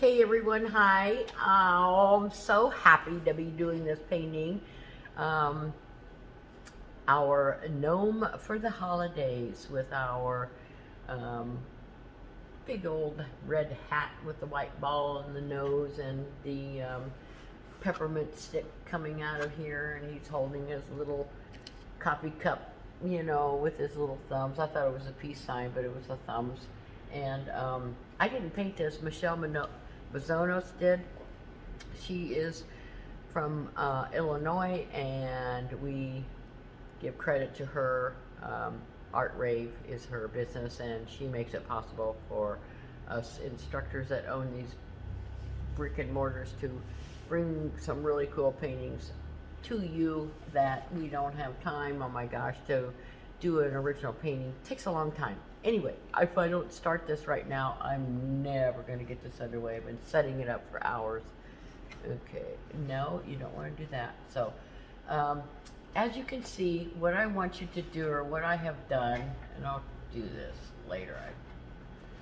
Hey everyone, hi. I'm so happy to be doing this painting. Um, our gnome for the holidays with our um, big old red hat with the white ball in the nose and the peppermint stick coming out of here, and he's holding his little coffee cup, with his little thumbs. I thought it was a peace sign, but it was the thumbs. And I didn't paint this. Michelle Mazonos did. She is from Illinois, and we give credit to her. Art Rave is her business, and she makes it possible for us instructors that own these brick and mortars to bring some really cool paintings to you that we don't have time, oh my gosh, to do an original painting. It takes a long time. Anyway, if I don't start this right now, I'm never going to get this underway. I've been setting it up for hours. Okay, no, you don't want to do that. So, as you can see, what I want you to do, or what I have done, and I'll do this later.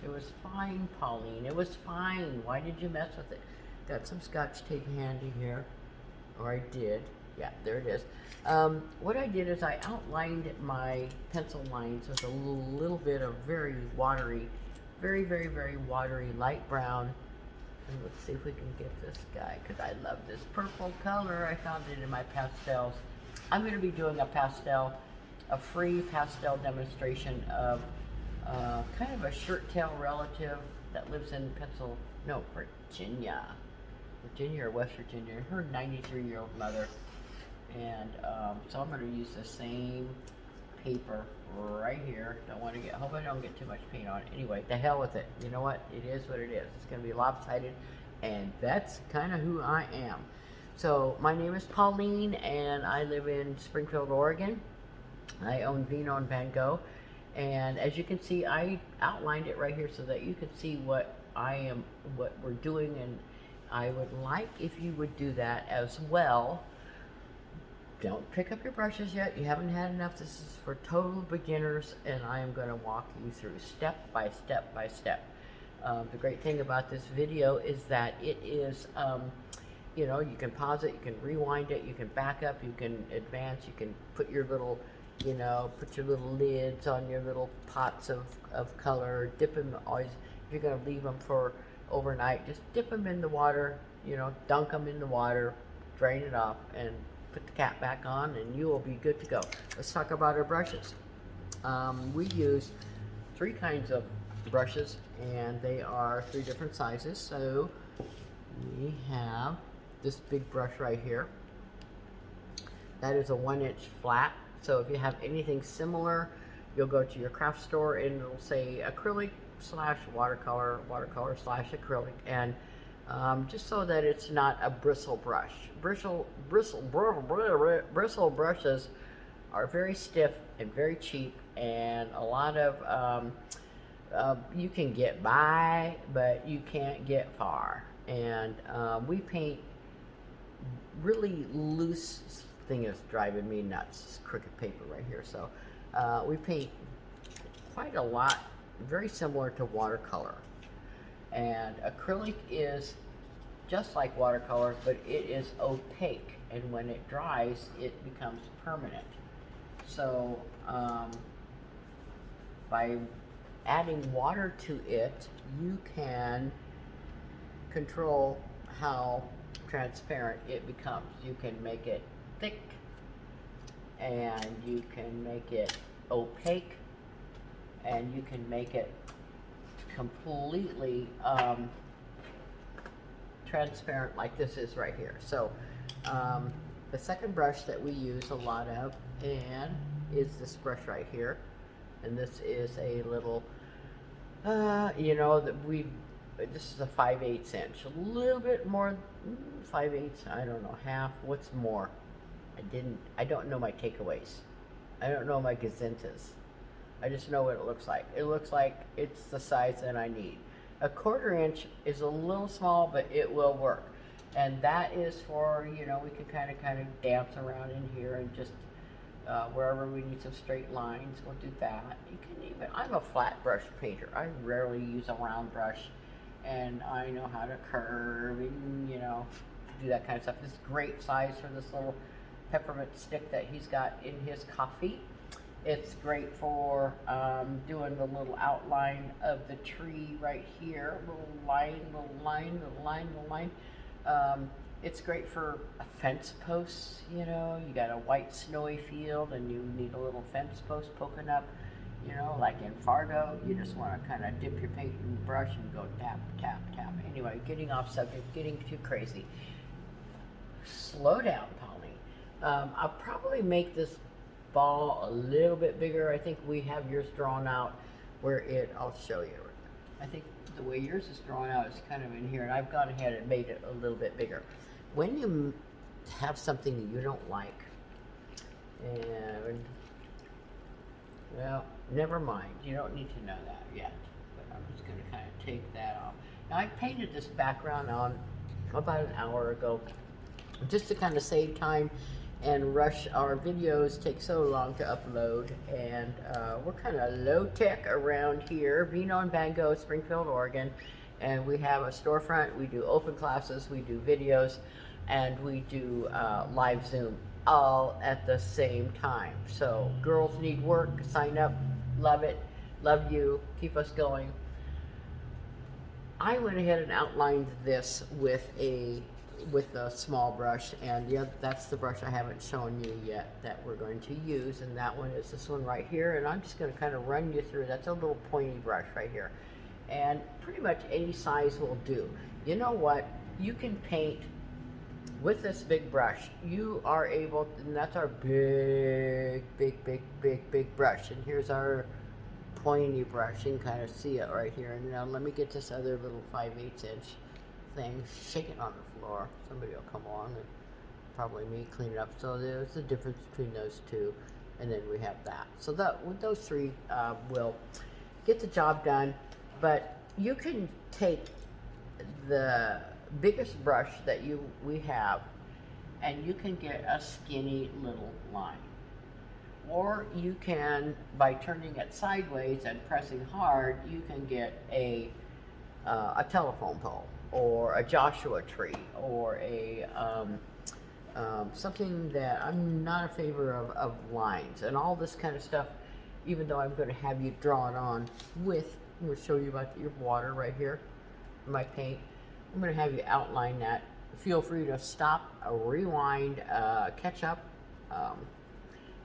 It was fine, Pauline. It was fine. Why did you mess with it? Got some Scotch tape handy here, or I did. Yeah, there it is. What I did is I outlined my pencil lines with a little bit of very watery, very, very, very watery light brown. And let's see if we can get this guy, because I love this purple color. I found it in my pastels. I'm going to be doing a free pastel demonstration of kind of a shirt-tail relative that lives in Virginia or West Virginia, her 93-year-old mother. And so I'm going to use the same paper right here. Hope I don't get too much paint on it. Anyway, the hell with it. You know what? It is what it is. It's going to be lopsided, and that's kind of who I am. So my name is Pauline, and I live in Springfield, Oregon. I own Vino and Van Gogh, and as you can see, I outlined it right here so that you can see what we're doing, and I would like if you would do that as well. Don't pick up your brushes yet. You haven't had enough. This is for total beginners, and I am going to walk you through step by step by step. The great thing about this video is that it is, you can pause it, you can rewind it, you can back up, you can advance, you can put your little, lids on your little pots of color, dip them always. If you're going to leave them for overnight, just dip them in the water, dunk them in the water, drain it off, and put the cap back on, and you will be good to go. Let's talk about our brushes. We use 3 kinds of brushes, and they are 3 different sizes. So we have this big brush right here. That is a 1-inch flat. So if you have anything similar, you'll go to your craft store and it'll say acrylic / watercolor, watercolor / acrylic, and just so that it's not a bristle brush. Bristle brushes are very stiff and very cheap, and a lot of you can get by, but you can't get far. And we paint really loose. Thing is driving me nuts. This crooked paper right here. So we paint quite a lot, very similar to watercolor. And acrylic is just like watercolor, but it is opaque, and when it dries, it becomes permanent. So by adding water to it, you can control how transparent it becomes. You can make it thick, and you can make it opaque, and you can make it completely transparent like this is right here. So the second brush that we use a lot of is this brush right here, and this is a little this is a 5/8 inch, a little bit more, 5/8, I don't know, half. What's more? I don't know my takeaways. I don't know my gazintas. I just know what it looks like. It looks like it's the size that I need. A 1/4 inch is a little small, but it will work. And that is for, we can kind of dance around in here and just wherever we need some straight lines, we'll do that. You can even, I'm a flat brush painter. I rarely use a round brush. and I know how to curve and, you know, do that kind of stuff. This is great size for this little peppermint stick that he's got in his coffee. It's great for doing the little outline of the tree right here. Little line, little line, little line, little line. It's great for a fence post, you know. You got a white snowy field and you need a little fence post poking up, you know, like in Fargo. You just want to kind of dip your paint in the brush and go tap, tap, tap. Anyway, getting off subject, getting too crazy. Slow down, Polly. I'll probably make this ball a little bit bigger. I think we have yours drawn out where I'll show you. I think the way yours is drawn out is kind of in here, and I've gone ahead and made it a little bit bigger. When you have something that you don't like, and, well, never mind. You don't need to know that yet. But I'm just going to kind of take that off. Now, I painted this background on about an hour ago, just to kind of save time and rush. Our videos take so long to upload, and we're kind of low tech around here. Vino and Bango, Springfield, Oregon, and we have a storefront. We do open classes, we do videos, and we do live Zoom all at the same time. So girls need work, sign up, love it, love you, keep us going. I went ahead and outlined this with a small brush, and that's the brush I haven't shown you yet that we're going to use, and that one is this one right here, and I'm just going to kind of run you through. That's a little pointy brush right here, and pretty much any size will do. You know what? You can paint with this big brush. You are able, and that's our big brush, and here's our pointy brush. You can kind of see it right here. And now let me get this other little 5/8 inch thing, shake it on the floor. Somebody will come along, and probably me, clean it up. So there's a difference between those two, and then we have that. So that with those three will get the job done. But you can take the biggest brush that we have, and you can get a skinny little line. Or you can, by turning it sideways and pressing hard, you can get a telephone pole, or a Joshua tree, or a something that I'm not a favor of lines and all this kind of stuff. Even though I'm going to have you draw it on with, I'm going to show you about your water right here, my paint. I'm going to have you outline that. Feel free to stop, rewind, catch up.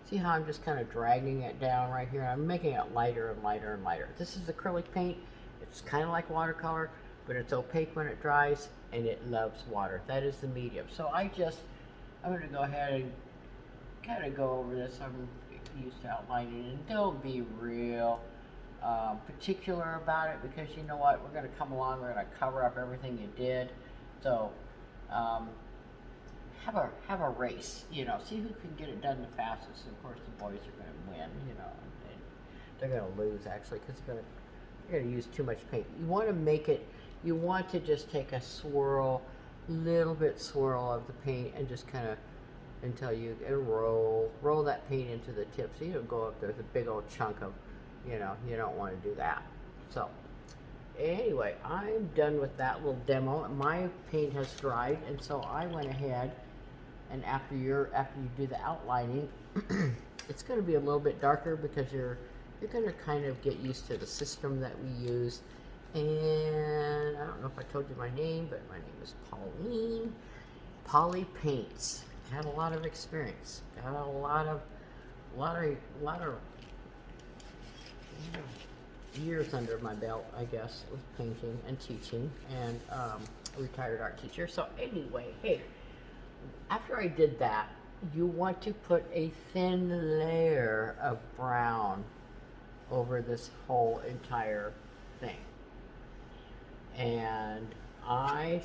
See how I'm just kind of dragging it down right here? I'm making it lighter and lighter and lighter. This is acrylic paint. It's kind of like watercolor, but it's opaque when it dries, and it loves water. That is the medium. So I'm going to go ahead and kind of go over this. I'm used to outlining, and don't be real particular about it, because you know what? We're going to come along, we're going to cover up everything you did. So have a race, you know, see who can get it done the fastest. Of course, the boys are going to win, you know, and they're going to lose actually, because you're going to use too much paint. You want to make it, you want to just take a swirl, little bit swirl of the paint, and just kind of until you roll that paint into the tip, so you don't go up there with a big old chunk of, you know, you don't want to do that. So anyway, I'm done with that little demo. My paint has dried, and so I went ahead, and after you do the outlining, it's going to be a little bit darker, because you're going to kind of get used to the system that we use. And I don't know if I told you my name, but my name is Pauline. Polly Paints. Had a lot of experience. Got a lot of years under my belt, I guess, with painting and teaching, and a retired art teacher. So anyway, hey, after I did that, you want to put a thin layer of brown over this whole entire thing. And I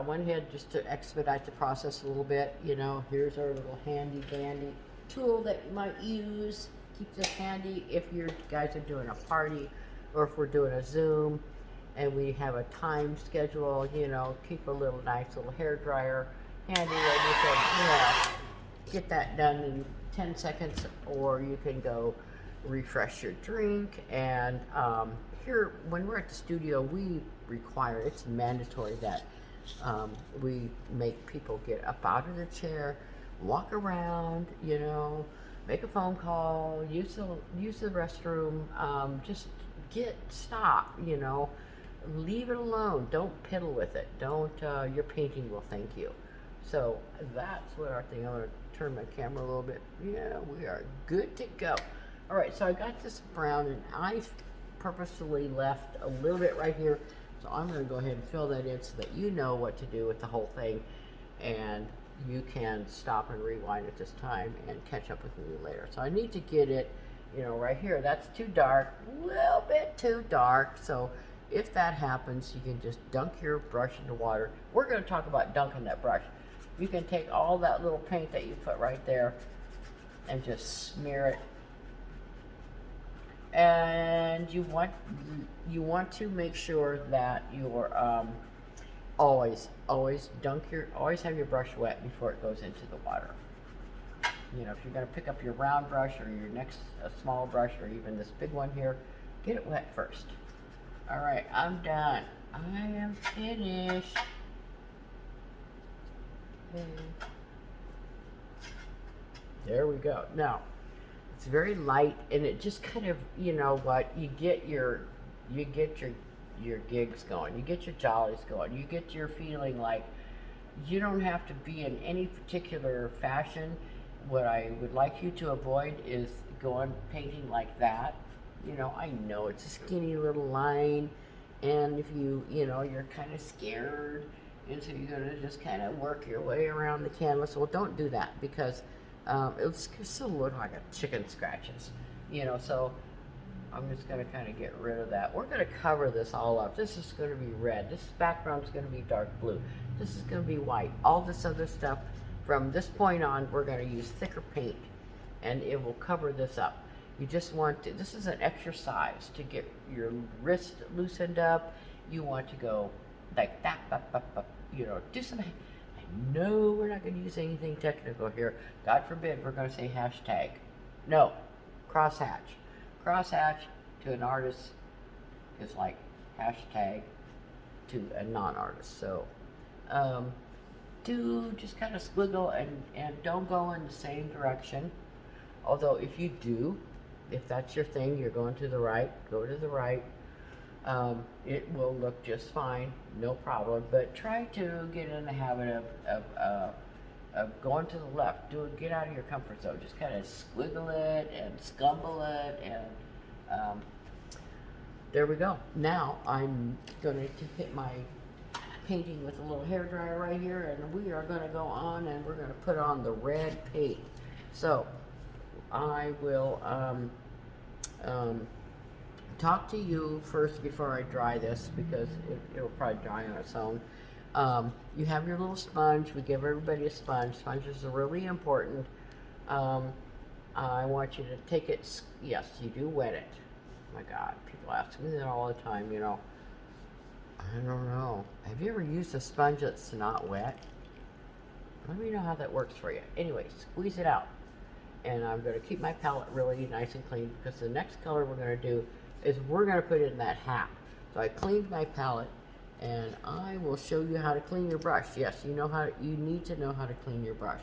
went ahead just to expedite the process a little bit. You know, here's our little handy dandy tool that you might use. Keep this handy if you guys are doing a party, or if we're doing a Zoom and we have a time schedule. You know, keep a little nice little hair dryer handy, where you can, you know, get that done in 10 seconds, or you can go refresh your drink. And here, when we're at the studio, we required, it's mandatory that we make people get up out of their chair, walk around, you know, make a phone call, use the restroom, just stop, you know, leave it alone. Don't piddle with it. Don't, your painting will thank you. So that's what our thing. I'm going to turn my camera a little bit. Yeah, we are good to go. All right, so I got this brown, and I purposefully left a little bit right here. So I'm going to go ahead and fill that in so that you know what to do with the whole thing, and you can stop and rewind at this time and catch up with me later. So I need to get it, you know, right here. That's too dark, a little bit too dark. So if that happens, you can just dunk your brush into water. We're going to talk about dunking that brush. You can take all that little paint that you put right there and just smear it. And you want to make sure that you're always have your brush wet before it goes into the water. You know, if you're going to pick up your round brush or your next small brush or even this big one here, get it wet first. All right, I'm done. I am finished. Okay. There we go. Now, it's very light, and it just kind of, you know what, you get your gigs going, you get your jollies going, you get your feeling like you don't have to be in any particular fashion. What I would like you to avoid is going painting like that. You know, I know it's a skinny little line, and if you know, you're kind of scared, and so you're gonna just kind of work your way around the canvas. Well, don't do that, because it'll still look like a chicken scratches, you know. So I'm just going to kind of get rid of that. We're going to cover this all up. This is going to be red. This background is going to be dark blue. This is going to be white. All this other stuff, from this point on, we're going to use thicker paint, and it will cover this up. You just want to, this is an exercise to get your wrist loosened up. You want to go like that, you know, do some. No, we're not going to use anything technical here. God forbid we're going to say hashtag. No, crosshatch. Crosshatch to an artist is like hashtag to a non-artist. So do just kind of squiggle and don't go in the same direction. Although if you do, if that's your thing, you're going to the right, go to the right. It will look just fine, no problem. But try to get in the habit of going to the left. Get out of your comfort zone. Just kind of squiggle it and scumble it, and there we go. Now I'm going to hit my painting with a little hairdryer right here, and we are going to go on and we're going to put on the red paint. So I will talk to you first before I dry this, because it'll probably dry on its own. You have your little sponge. We give everybody a sponge. Sponges are really important. I want you to take it. Yes, you do wet it. Oh my God, people ask me that all the time, you know. I don't know. Have you ever used a sponge that's not wet? Let me know how that works for you. Anyway, squeeze it out. And I'm going to keep my palette really nice and clean, because the next color we're going to do is we're going to put it in that hat. So I cleaned my palette, and I will show you how to clean your brush. Yes, you need to know how to clean your brush.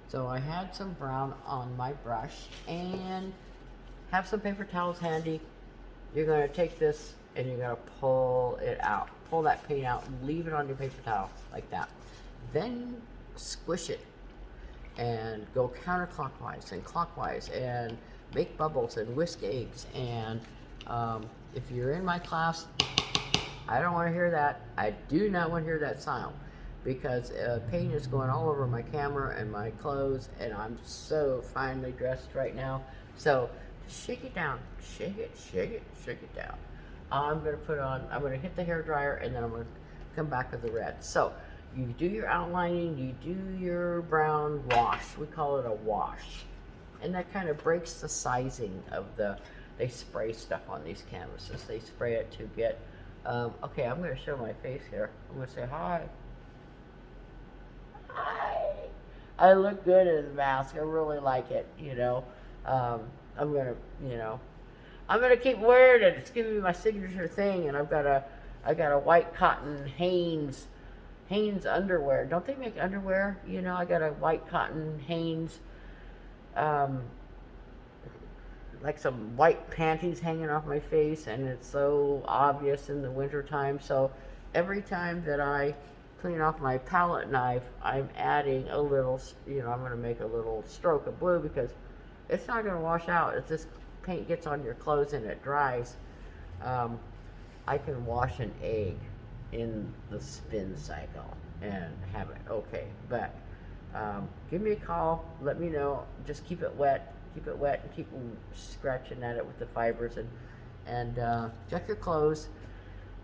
So I had some brown on my brush, and have some paper towels handy. You're going to take this and you're going to pull it out. Pull that paint out and leave it on your paper towel like that. Then squish it and go counterclockwise and clockwise and make bubbles and whisk eggs. And if you're in my class, I don't want to hear that. I do not want to hear that sound, because paint is going all over my camera and my clothes, and I'm so finely dressed right now. So shake it down, shake it, shake it, shake it down. I'm going to hit the hair dryer, and then I'm going to come back with the red. So you do your outlining, you do your brown wash. We call it a wash. And that kind of breaks the sizing of they spray stuff on these canvases. They spray it to get, okay, I'm going to show my face here. I'm going to say hi. Hi. I look good in the mask. I really like it, you know. I'm going to keep wearing it. It's giving me my signature thing, and I've got I got a white cotton Hanes underwear. Don't they make underwear? You know, I got a white cotton Hanes, um, like some white panties hanging off my face, and it's so obvious in the winter time. So every time that I clean off my palette knife, I'm adding a little, you know, I'm going to make a little stroke of blue, because it's not going to wash out. If this paint gets on your clothes and it dries, I can wash an egg in the spin cycle and have it okay. But give me a call, let me know. Just keep it wet, and keep scratching at it with the fibers, and check your clothes.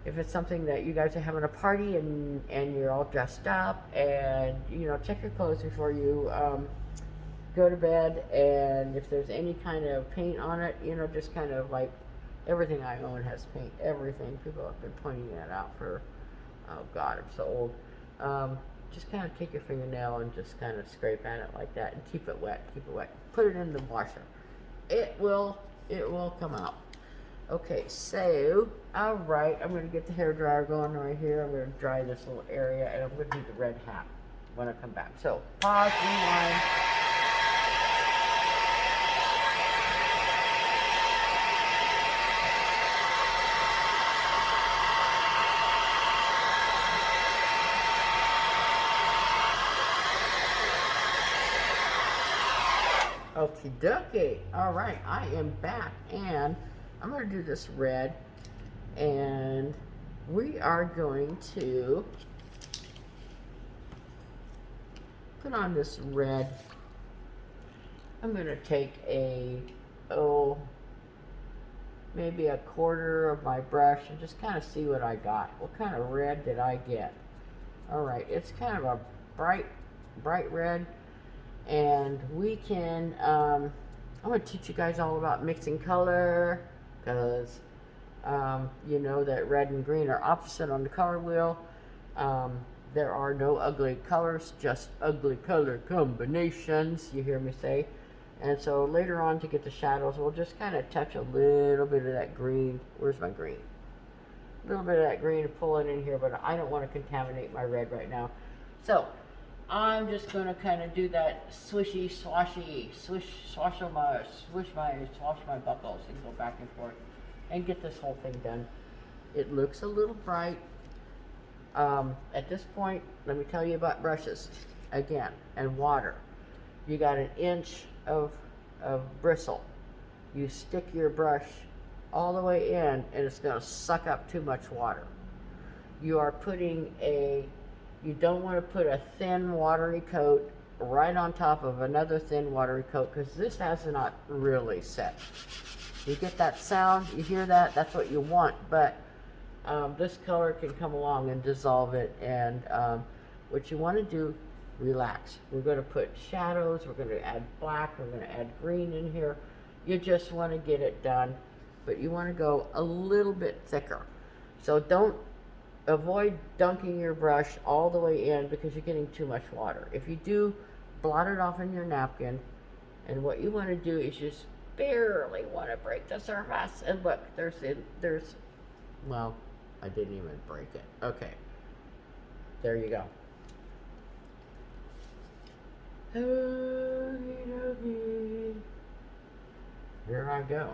If it's something that you guys are having a party and you're all dressed up, and you know, check your clothes before you go to bed. And if there's any kind of paint on it, you know, just kind of like, everything I own has paint, everything. People have been pointing that out for, oh God, I'm so old. Just kind of take your fingernail and just kind of scrape at it like that, and keep it wet, Put it in the washer. It will come out. Okay, so, all right, I'm going to get the hairdryer going right here. I'm going to dry this little area, and I'm going to do the red hat when I come back. So, pause, rewind. Okie dokie. All right, I am back, and I'm going to do this red, and we are going to put on this red. I'm going to take maybe a quarter of my brush and just kind of see what I got. What kind of red did I get? All right, it's kind of a bright red. And we can, I'm going to teach you guys all about mixing color, because you know that red and green are opposite on the color wheel. There are no ugly colors, just ugly color combinations, you hear me say. And so later on, to get the shadows, we'll just kind of touch a little bit of that green. Where's my green? A little bit of that green and pull it in here, but I don't want to contaminate my red right now. So I'm just going to kind of do that swishy, swashy, swash my buckles and go back and forth and get this whole thing done. It looks a little bright. At this point, let me tell you about brushes again, and water. You got an inch of bristle. You stick your brush all the way in, and it's going to suck up too much water. You are putting you don't want to put a thin watery coat right on top of another thin watery coat, because this has not really set. You get that sound, you hear that, that's what you want, but this color can come along and dissolve it. And what you want to do, relax. We're going to put shadows, we're going to add black, we're going to add green in here. You just want to get it done, but you want to go a little bit thicker. So avoid dunking your brush all the way in, because you're getting too much water. If you do, blot it off in your napkin, and what you want to do is just barely want to break the surface. And look, well, I didn't even break it. Okay, there you go. Here I go.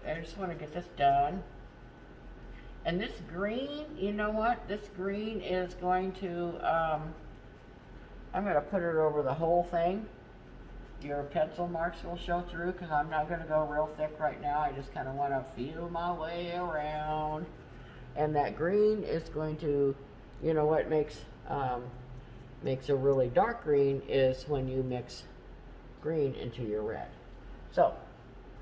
I just want to get this done. And this green, you know what? This green is going to, I'm going to put it over the whole thing. Your pencil marks will show through, because I'm not going to go real thick right now. I just kind of want to feel my way around. And that green is going to, you know what makes a really dark green is when you mix green into your red. So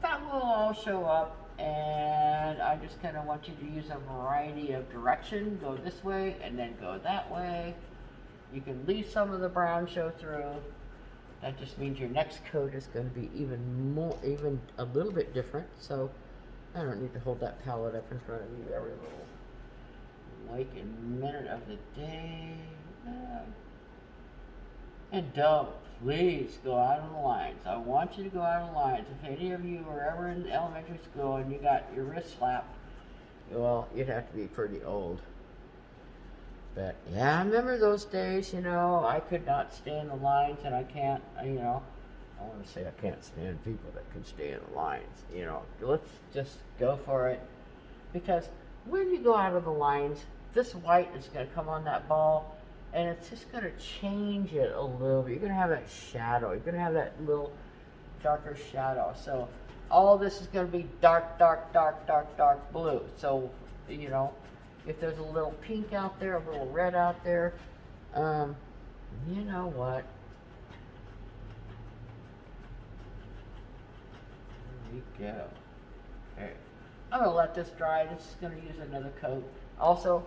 that will all show up. And I just kind of want you to use a variety of direction. Go this way and then go that way. You can leave some of the brown show through. That just means your next coat is going to be even a little bit different. So I don't need to hold that palette up in front of you every little waking minute of the day. And don't, please go out of the lines. I want you to go out of the lines. If any of you were ever in elementary school and you got your wrist slapped, well, you'd have to be pretty old. But yeah, I remember those days, you know, I could not stand the lines, and I can't, you know, I want to say I can't stand people that can stand the lines, you know. Let's just go for it. Because when you go out of the lines, this white is going to come on that ball, and it's just going to change it a little bit. You're going to have that shadow. You're going to have that little darker shadow. So all this is going to be dark, dark, dark, dark, dark blue. So, you know, if there's a little pink out there, a little red out there, you know what? There we go. Okay. I'm going to let this dry. This is going to use another coat. Also,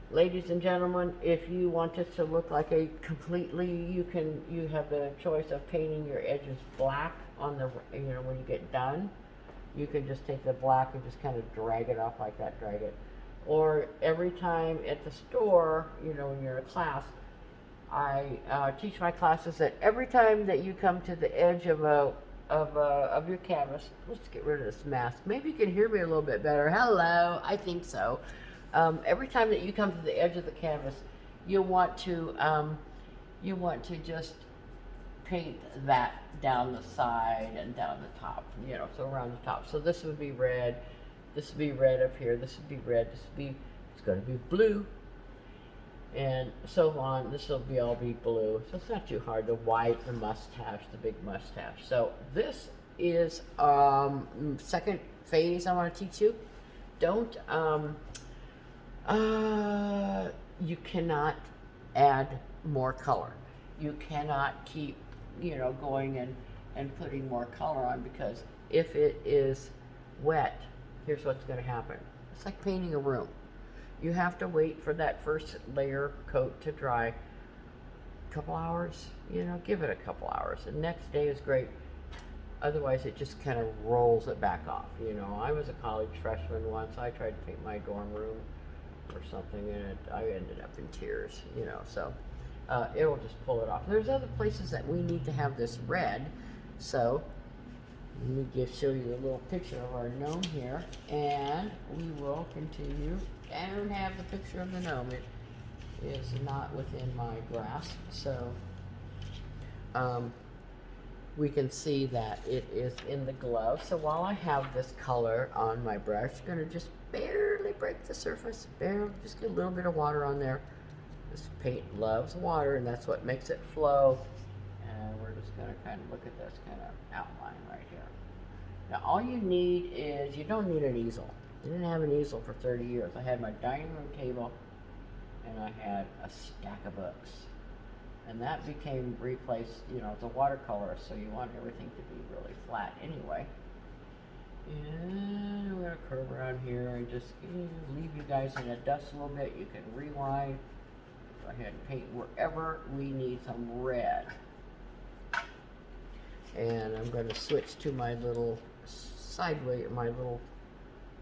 ladies and gentlemen, if you want this to look like a completely, you have the choice of painting your edges black on the, you know, when you get done. You can just take the black and just kind of drag it off like that, drag it. Or every time at the store, you know, when you're in a class, I teach my classes that every time that you come to the edge of your canvas, let's get rid of this mask. Maybe you can hear me a little bit better. Hello, I think so. Every time that you come to the edge of the canvas, you want to just paint that down the side and down the top, you know, so around the top. So this would be red. This would be red up here. This would be red. This would be, it's going to be blue, and so on. This will be all be blue. So it's not too hard. The white, the mustache, the big mustache. So this is second phase I want to teach you. Don't you cannot add more color. You cannot keep, you know, going and putting more color on, because if it is wet, here's what's going to happen. It's like painting a room. You have to wait for that first layer coat to dry. A couple hours, you know, give it a couple hours. The next day is great. Otherwise, it just kind of rolls it back off. You know, I was a college freshman once. I tried to paint my dorm room or something, and I ended up in tears, you know, so it'll just pull it off. There's other places that we need to have this red, so let me just show you a little picture of our gnome here, and we will continue. I don't have the picture of the gnome. It is not within my grasp, so we can see that it is in the glove. So while I have this color on my brush, I'm going to just barely break the surface, barely, just get a little bit of water on there. This paint loves water, and that's what makes it flow. And we're just going to kind of look at this kind of outline right here. Now all you need is, you don't need an easel. I didn't have an easel for 30 years. I had my dining room table, and I had a stack of books. And that became replaced, you know, it's a watercolor, so you want everything to be really flat anyway. And we're going to curve around here and just leave you guys in the dust a little bit. You can rewind. Go ahead and paint wherever we need some red. And I'm going to switch to my little sideways, my little,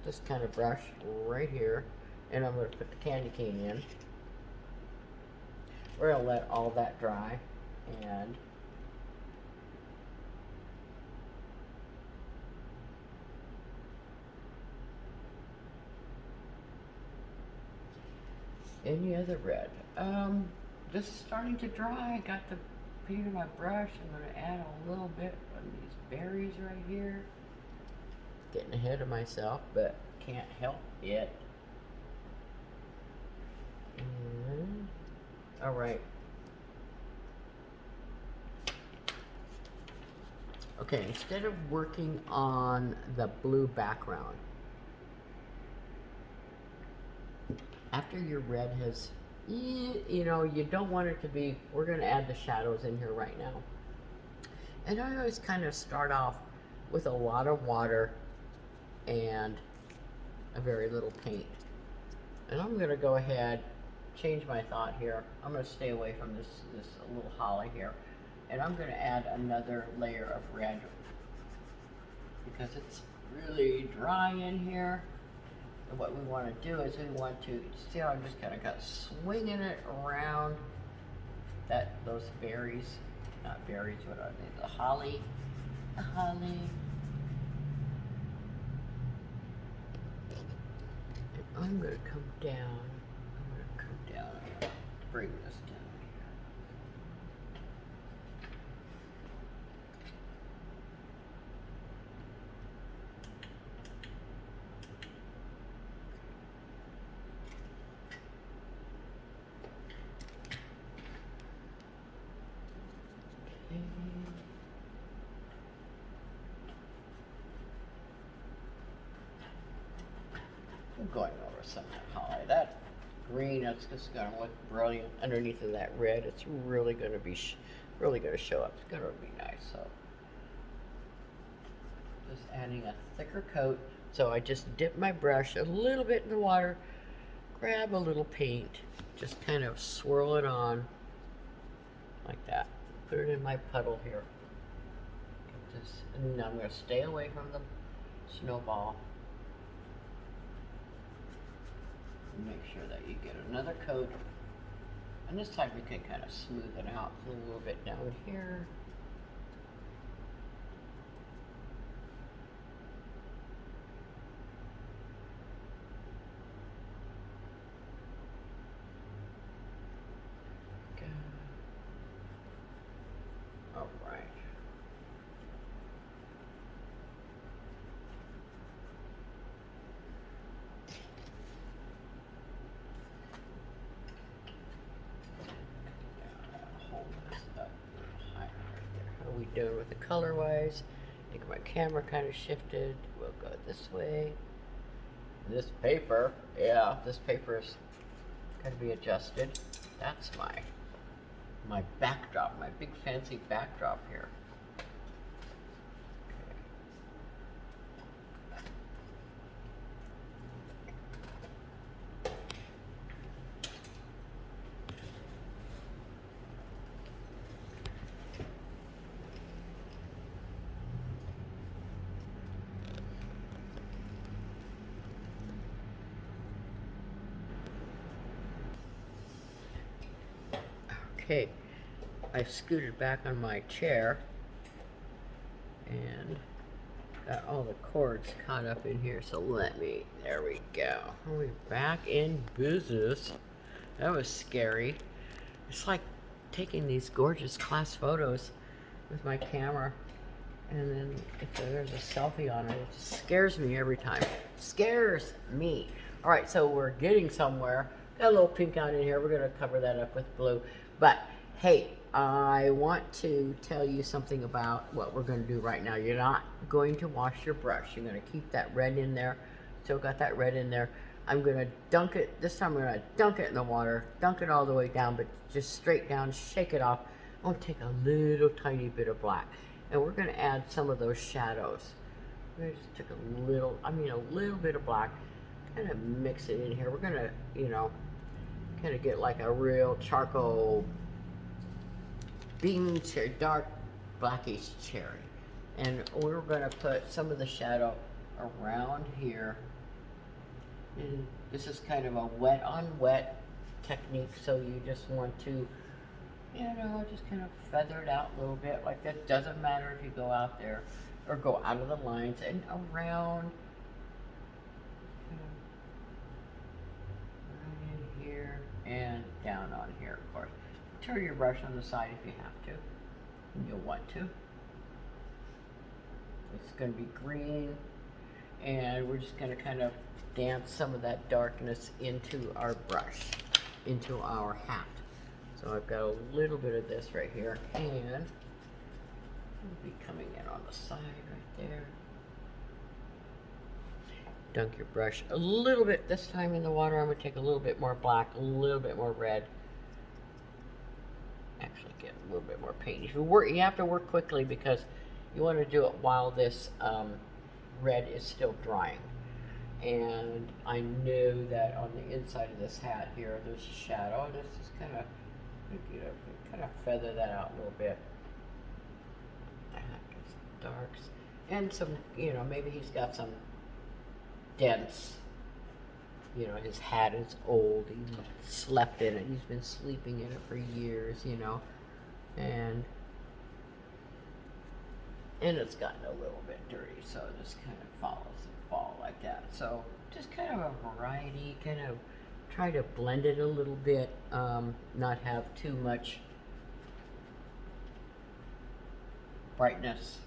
this kind of brush right here. And I'm going to put the candy cane in. We're going to let all that dry, and any other red. This is starting to dry. I got the paint on my brush. I'm going to add a little bit of these berries right here. Getting ahead of myself, but can't help it. All right. Okay, instead of working on the blue background, after your red has, you know, you don't want it to be, we're going to add the shadows in here right now. And I always kind of start off with a lot of water and a very little paint. And I'm going to go ahead, change my thought here. I'm going to stay away from this little holly here, and I'm going to add another layer of red because it's really dry in here. And what we want to do is we want to see how I'm just kind of swinging it around those berries, not berries, what are they? The holly. I'm gonna come down. I'm gonna come down and bring this down here. Okay. I'm going over some of that holly. That green, that's just gonna look brilliant underneath of that red. It's really gonna be, really gonna show up. It's gonna be nice. So just adding a thicker coat. So I just dip my brush a little bit in the water, grab a little paint, just kind of swirl it on like that. Put it in my puddle here. And I'm gonna stay away from the snowball. Make sure that you get another coat. And this time we can kind of smooth it out a little bit down here. Go. All right. How are we doing with the color wise? I think my camera kind of shifted. We'll go this way. This paper, yeah, this paper's got to be adjusted. That's my backdrop, my big fancy backdrop here. Okay, I scooted back on my chair and got all the cords caught up in here, so there we go. We're back in business. That was scary. It's like taking these gorgeous class photos with my camera, and then if there's a selfie on it, it just scares me every time. Scares me. All right, so we're getting somewhere. Got a little pink out in here. We're gonna cover that up with blue. But hey, I want to tell you something about what we're gonna do right now. You're not going to wash your brush. You're gonna keep that red in there. Still got that red in there. I'm gonna dunk it, this time I'm gonna dunk it in the water, dunk it all the way down, but just straight down, shake it off. I'm gonna take a little tiny bit of black, and we're gonna add some of those shadows. We're gonna just take a little bit of black, kind of mix it in here. We're gonna, kind of get like a real charcoal bean cherry, dark blackish cherry. And we're gonna put some of the shadow around here. And this is kind of a wet on wet technique, so you just want to, just kind of feather it out a little bit like that. Doesn't matter if you go out there or go out of the lines and around. Right in here and down on here, of course. Turn your brush on the side if you have to, and you'll want to. It's going to be green, and we're just going to kind of dance some of that darkness into our brush, into our hat. So I've got a little bit of this right here, and it'll be coming in on the side right there. Dunk your brush a little bit this time in the water. I'm going to take a little bit more black, a little bit more red. Actually get a little bit more paint. If you have to work quickly because you want to do it while this red is still drying. And I know that on the inside of this hat here, there's a shadow. This is kind of feather that out a little bit. Darks and some, maybe he's got some dents. His hat is old. He slept in it. He's been sleeping in it for years. And it's gotten a little bit dirty, so it just kind of follows the fall like that. So just kind of a variety, kind of try to blend it a little bit, not have too much brightness.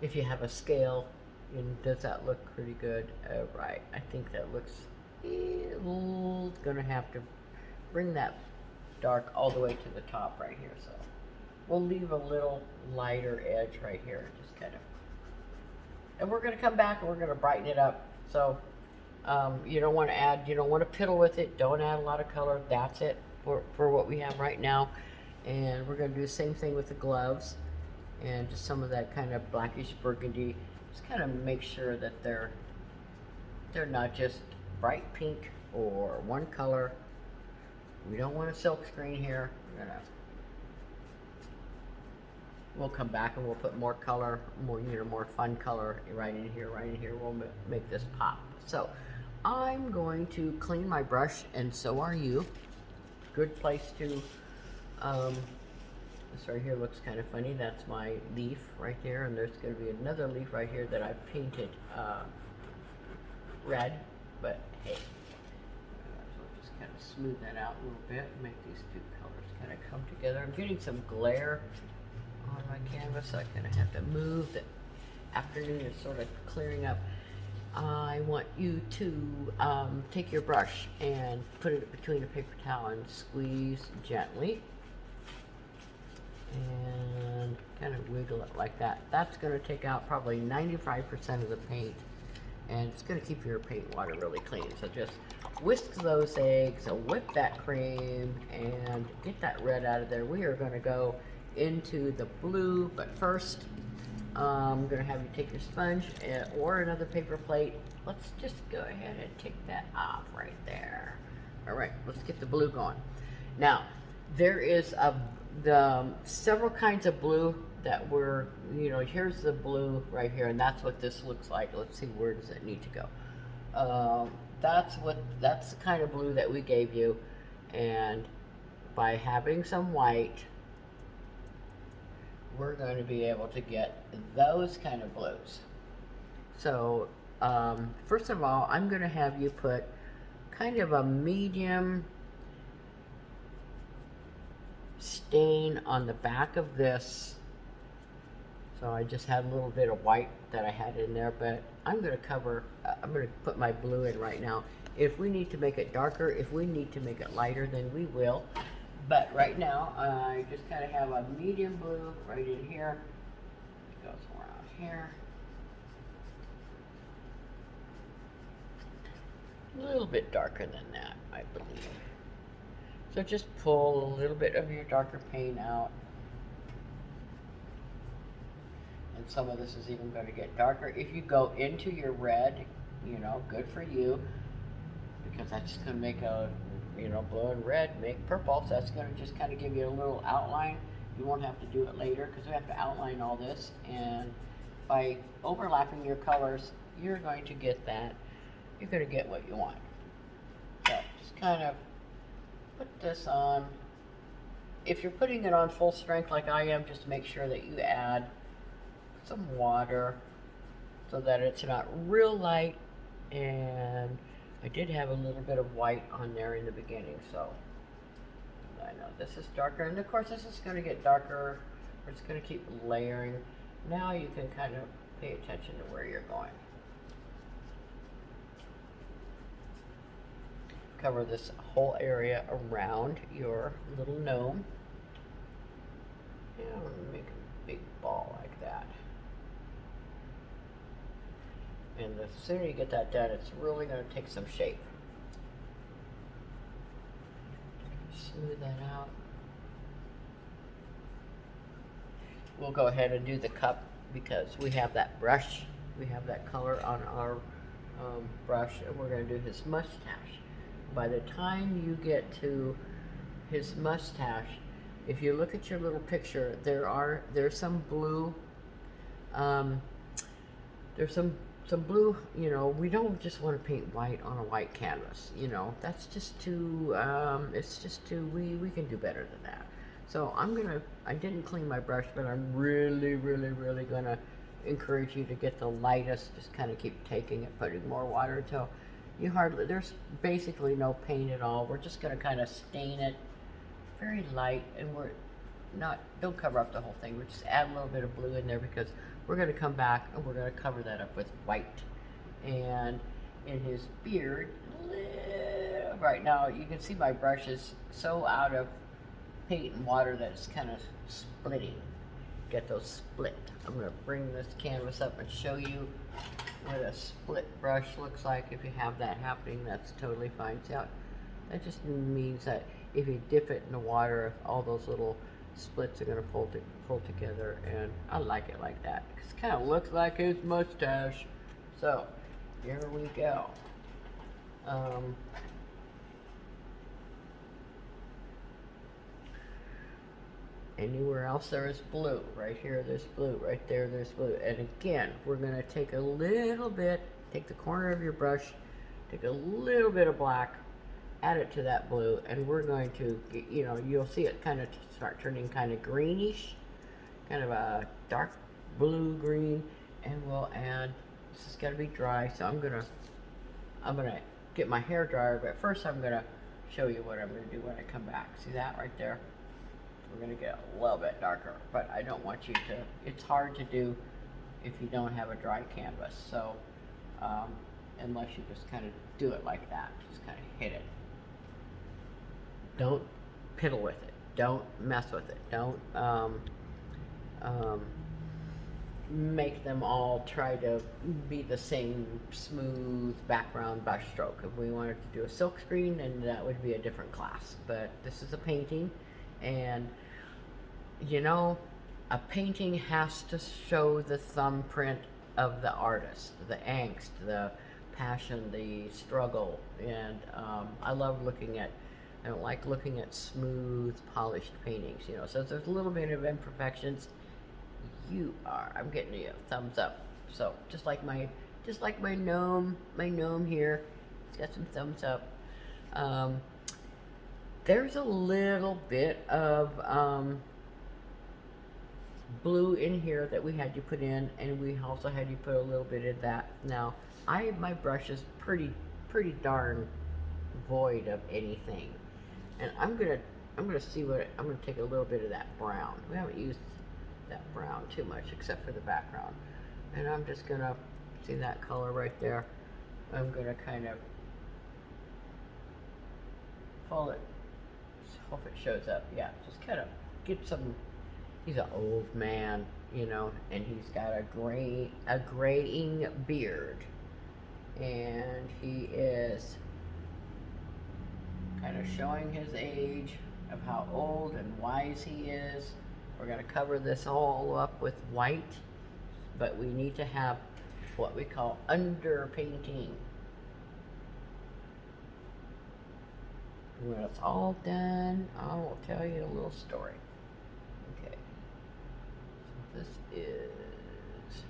If you have a scale, and does that look pretty good? Right, I think that looks, gonna have to bring that dark all the way to the top right here. So we'll leave a little lighter edge right here, just kind of, and we're gonna come back and we're gonna brighten it up. So you don't want to add, you don't want to piddle with it, don't add a lot of color. That's it for what we have right now. And we're going to do the same thing with the gloves, and just some of that kind of blackish burgundy. Just kind of make sure that they're not just bright pink or one color. We don't want a silk screen here. We'll come back and we'll put more color, more, you know, more fun color right in here, right in here. We'll make this pop. So I'm going to clean my brush, and so are you. Good place to, this right here looks kind of funny. That's my leaf right there, and there's going to be another leaf right here that I've painted red, but hey, so just kind of smooth that out a little bit, make these two colors kind of come together. I'm getting some glare on my canvas, so I kind of have to move. The afternoon is sort of clearing up. I want you to take your brush and put it between a paper towel and squeeze gently and kind of wiggle it like that. That's going to take out probably 95% of the paint, and it's going to keep your paint water really clean. So just whisk those eggs and whip that cream and get that red out of there. We are going to go into the blue, but first I'm going to have you take your sponge or another paper plate. Let's just go ahead and take that off right there. All right, let's get the blue going. Now, there is several kinds of blue that we're, you know, here's the blue right here, and that's what this looks like. Let's see, where does it need to go? That's the kind of blue that we gave you, and by having some white, we're going to be able to get those kind of blues. So first of all, I'm going to have you put kind of a medium stain on the back of this. So I just had a little bit of white that I had in there, but I'm going to put my blue in right now. If we need to make it darker, if we need to make it lighter, then we will. But right now, I just kind of have a medium blue right in here. It goes around here. A little bit darker than that, I believe. So just pull a little bit of your darker paint out. And some of this is even going to get darker. If you go into your red, you know, good for you. Because that's just going to make a, you know, blue and red make purple, so that's going to just kind of give you a little outline. You won't have to do it later because we have to outline all this, and by overlapping your colors, you're going to get that. You're going to get what you want. So just kind of put this on. If you're putting it on full strength like I am, just make sure that you add some water so that it's not real light. And I did have a little bit of white on there in the beginning, so I know this is darker, and of course this is going to get darker. We're just going to keep layering. Now you can kind of pay attention to where you're going. Cover this whole area around your little gnome. And I'm going to make a big ball like that. And the sooner you get that done, it's really going to take some shape. Smooth that out. We'll go ahead and do the cup because we have that brush. We have that color on our brush, and we're going to do his mustache. By the time you get to his mustache, if you look at your little picture, there's some blue. There's some blue, you know, we don't just want to paint white on a white canvas, you know, that's just too, it's just too, we can do better than that. So I didn't clean my brush, but I'm really gonna encourage you to get the lightest, just kind of keep taking it, putting more water until you hardly, there's basically no paint at all. We're just gonna kind of stain it very light, and we're not, don't cover up the whole thing. We're just add a little bit of blue in there because we're gonna come back and we're gonna cover that up with white. And in his beard, right now, you can see my brush is so out of paint and water that it's kind of splitting. Get those split. I'm gonna bring this canvas up and show you what a split brush looks like. If you have that happening, that's totally fine. See how, that just means that if you dip it in the water, all those little splits are gonna pull together, and I like it like that. It kind of looks like his mustache. So here we go. Anywhere else there is blue. Right here there's blue. Right there there's blue. And again, we're going to take a little bit, take the corner of your brush, take a little bit of black, add it to that blue, and we're going to, you know, you'll see it kind of start turning kind of greenish, kind of a dark blue green, and we'll add, this is going to be dry, so I'm gonna get my hair dryer, but first I'm gonna show you what I'm gonna do when I come back. See that right there? We're gonna get a little bit darker, but I don't want you to, it's hard to do if you don't have a dry canvas, so unless you just kind of do it like that, just kind of hit it. Don't piddle with it, don't mess with it, don't make them all try to be the same smooth background brush stroke. If we wanted to do a silk screen, then that would be a different class, but this is a painting. And you know, a painting has to show the thumbprint of the artist, the angst, the passion, the struggle. And I love looking at, I don't like looking at smooth, polished paintings, you know. So if there's a little bit of imperfections, I'm getting you a thumbs up. So just like my gnome here, it's got some thumbs up. There's a little bit of blue in here that we had you put in, and we also had you put a little bit of that. Now, my brush is pretty darn void of anything, and I'm gonna see what I'm gonna take a little bit of that brown. We haven't used that brown too much except for the background, and I'm just gonna see that color right there. I'm gonna kind of pull it. Hope it shows up. Yeah, just kind of get some. He's an old man, you know, and he's got a graying beard, and he is kind of showing his age of how old and wise he is. We're going to cover this all up with white, but we need to have what we call underpainting. When it's all done, I will tell you a little story. Okay, so this is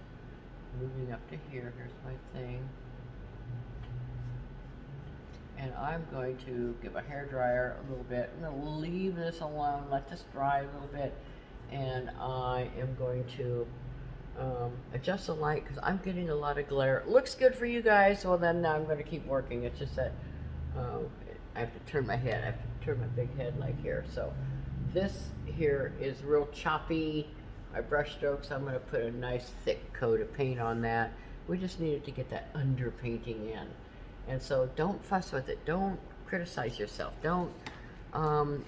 moving up to here. Here's my thing. And I'm going to get my hair dryer a little bit. I'm going to leave this alone, let this dry a little bit. And I am going to adjust the light because I'm getting a lot of glare. It looks good for you guys. Well, then I'm going to keep working. It's just that I have to turn my head. I have to turn my big head like here. So this here is real choppy. My brush strokes, I'm going to put a nice thick coat of paint on that. We just needed to get that underpainting in. And so don't fuss with it. Don't criticize yourself. Don't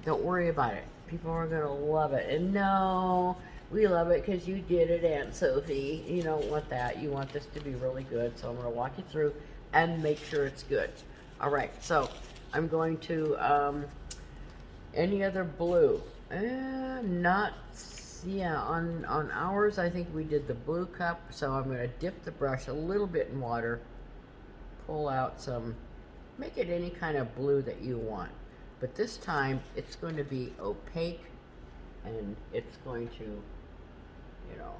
worry about it. People are going to love it. And no, we love it because you did it, Aunt Sophie. You don't want that. You want this to be really good. So I'm going to walk you through and make sure it's good. All right, so I'm going to, any other blue? On ours, I think we did the blue cup. So I'm going to dip the brush a little bit in water, pull out some, make it any kind of blue that you want. But this time, it's going to be opaque, and it's going to, you know,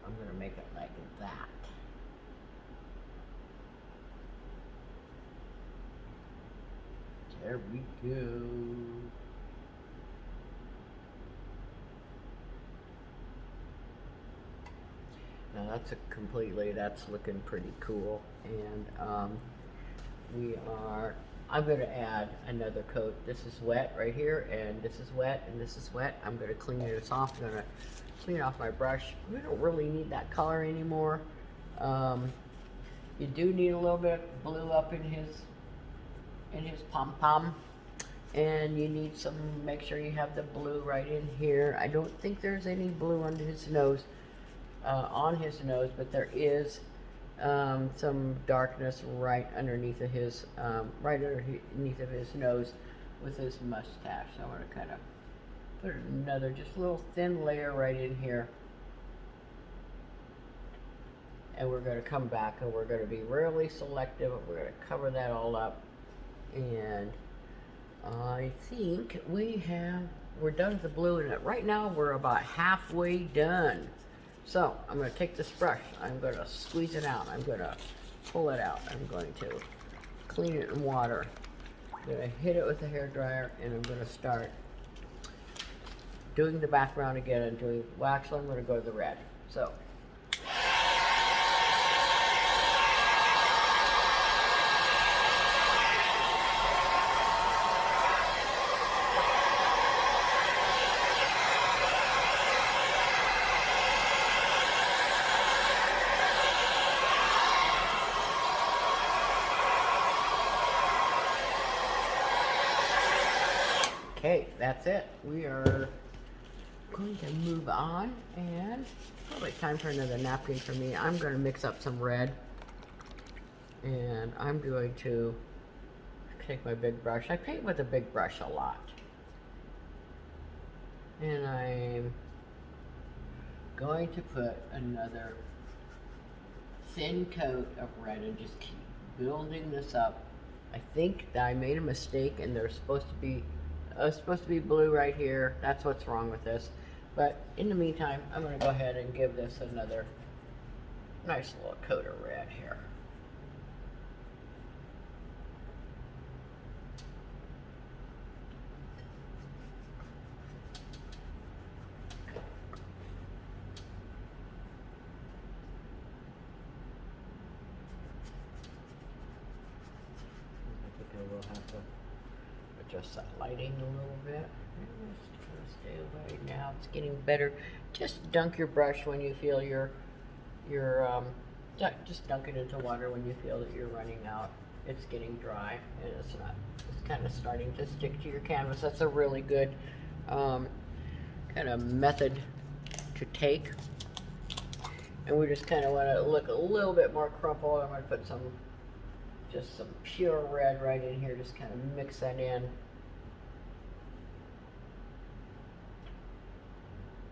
I'm going to make it like that. There we go. that's looking pretty cool. And I'm going to add another coat. This is wet right here, and this is wet, and this is wet. I'm going to clean this off. I'm going to clean off my brush. We don't really need that color anymore. You do need a little bit of blue up in his pom-pom. And you need make sure you have the blue right in here. I don't think there's any blue under his nose, but there is some darkness right underneath of his nose with his mustache. So I'm going to kind of put another just a little thin layer right in here. And we're going to come back and we're going to be really selective. We're going to cover that all up. And I think we're done with the blue, and right now we're about halfway done. So I'm going to take this brush, I'm going to squeeze it out, I'm going to pull it out, I'm going to clean it in water, I'm going to hit it with a hairdryer, and I'm going to start doing the background again and actually I'm going to go to the red. So. Okay, that's it. We are going to move on, and probably time for another napkin for me. I'm going to mix up some red, and I'm going to take my big brush. I paint with a big brush a lot. And I'm going to put another thin coat of red and just keep building this up. I think that I made a mistake, and there's supposed to be blue right here. That's what's wrong with this. But in the meantime, I'm going to go ahead and give this another nice little coat of red here. I think I will have to adjust that lighting a little bit. Just stay away now. It's getting better. Just dunk your brush when you feel just dunk it into water when you feel that you're running out. It's getting dry and it's kind of starting to stick to your canvas. That's a really good kind of method to take. And we just kind of want to look a little bit more crumpled. I'm going to put just some pure red right in here, just kind of mix that in.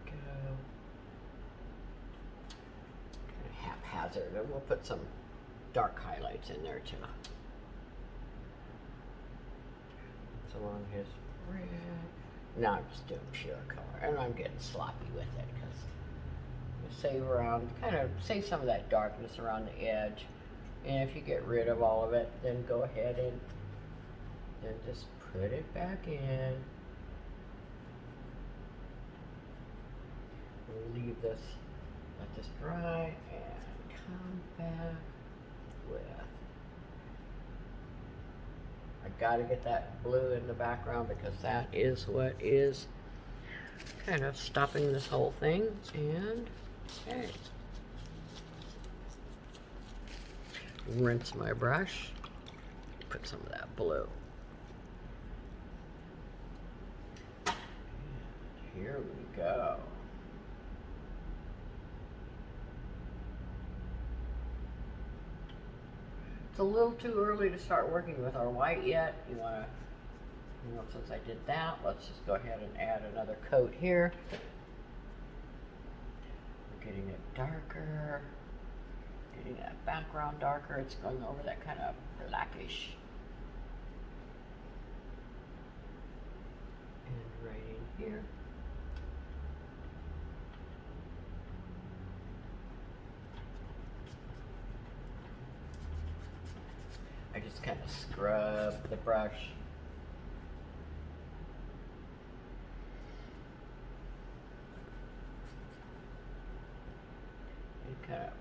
Go. Kind of haphazard, and we'll put some dark highlights in there too. So on his red. Now I'm just doing pure color, and I'm getting sloppy with it because save some of that darkness around the edge. And if you get rid of all of it, then go ahead and then just put it back in. We'll leave this, let this dry, and come back with. I gotta get that blue in the background because that is what is kind of stopping this whole thing. And okay. Rinse my brush, put some of that blue. And here we go. It's a little too early to start working with our white yet. You want to, since I did that, let's just go ahead and add another coat here. We're getting it darker. Getting that background darker, it's going over that kind of blackish. And right in here. I just kind of scrub the brush. And kind of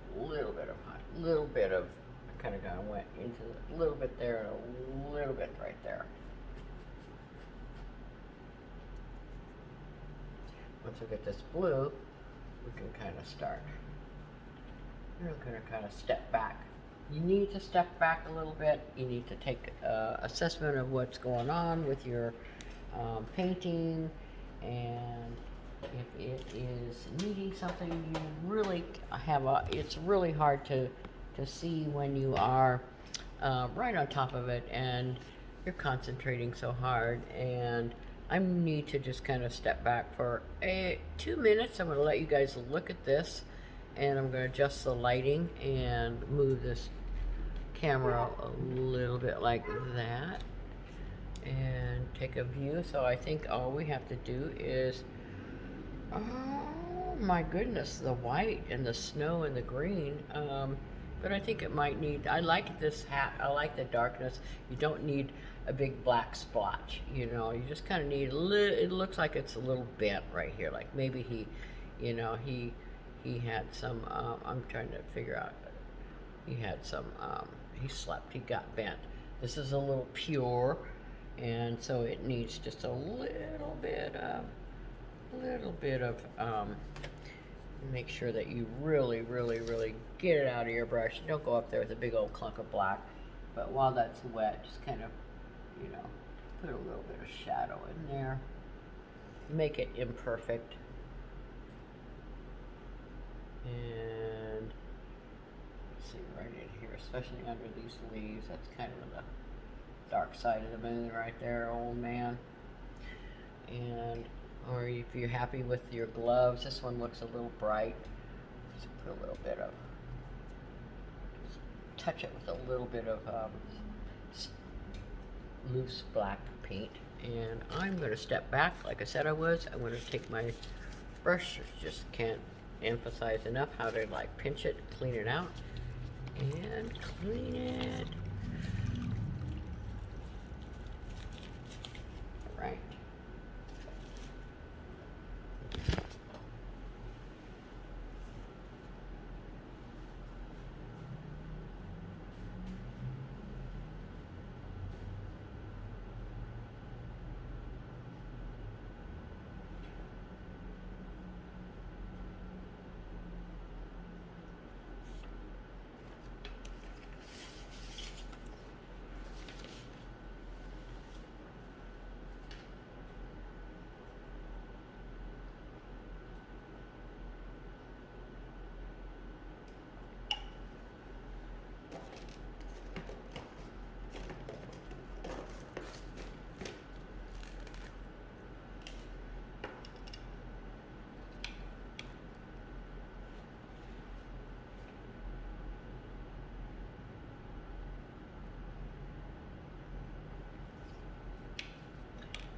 little bit of, I kind of went into a little bit there and a little bit right there. Once we get this blue, we can kind of start. We're going to kind of step back. You need to step back a little bit. You need to take assessment of what's going on with your painting, and if it is needing something, you really have it's really hard to see when you are right on top of it and you're concentrating so hard. And I need to just kind of step back for 2 minutes. I'm going to let you guys look at this, and I'm going to adjust the lighting and move this camera a little bit like that and take a view. So I think all we have to do is, oh my goodness, the white and the snow and the green. But I think it might need, I like this hat, I like the darkness. You don't need a big black splotch, you know, you just kind of need it looks like it's a little bent right here, like maybe he, you know, he had some, I'm trying to figure out, he had some, he slept, he got bent. This is a little pure, and so it needs just a little bit of, make sure that you really get it out of your brush. Don't go up there with a big old clunk of black, but while that's wet, just kind of, you know, put a little bit of shadow in there. Make it imperfect. And let's see, right in here, especially under these leaves, that's kind of the dark side of the moon right there, old man. And or if you're happy with your gloves, this one looks a little bright. Just put a little bit of, just touch it with a little bit of loose black paint. And I'm going to step back like I said I was. I'm going to take my brush, just can't emphasize enough how to like pinch it, clean it out, and clean it. Right.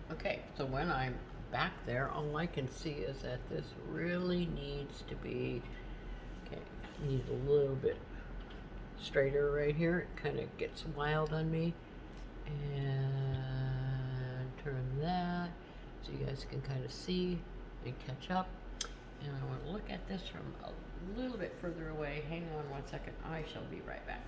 Okay, so when I'm back there, all I can see is that this really needs to be, okay, needs a little bit straighter right here. It kind of gets wild on me. And turn that so you guys can kind of see and catch up. And I want to look at this from a little bit further away. Hang on one second. I shall be right back.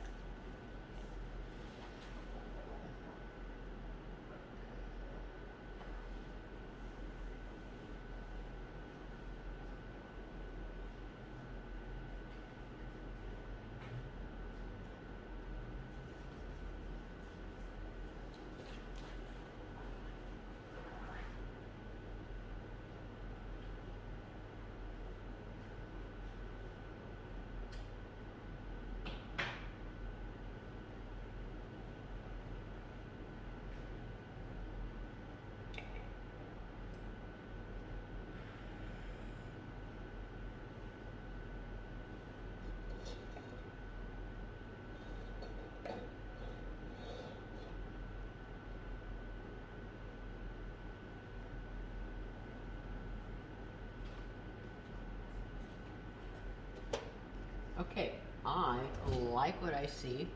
Okay, I like what I see.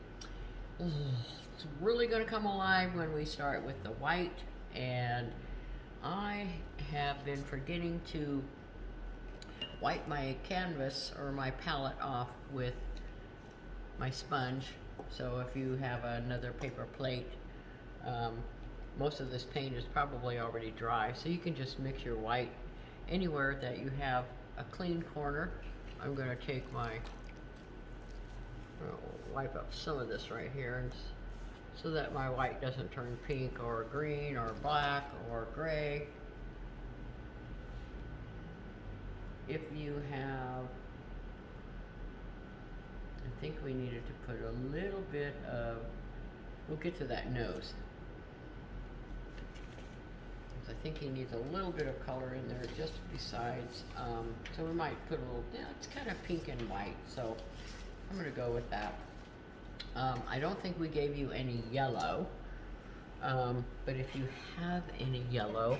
It's really going to come alive when we start with the white, and I have been forgetting to wipe my canvas or my palette off with my sponge. So if you have another paper plate, most of this paint is probably already dry, so you can just mix your white anywhere that you have a clean corner. I'm going to take my, wipe up some of this right here, and so that my white doesn't turn pink or green or black or gray. If you have, I think we needed to put a little bit of, we'll get to that nose. I think he needs a little bit of color in there just besides, so we might put a little, yeah, it's kind of pink and white, so I'm going to go with that. I don't think we gave you any yellow, but if you have any yellow,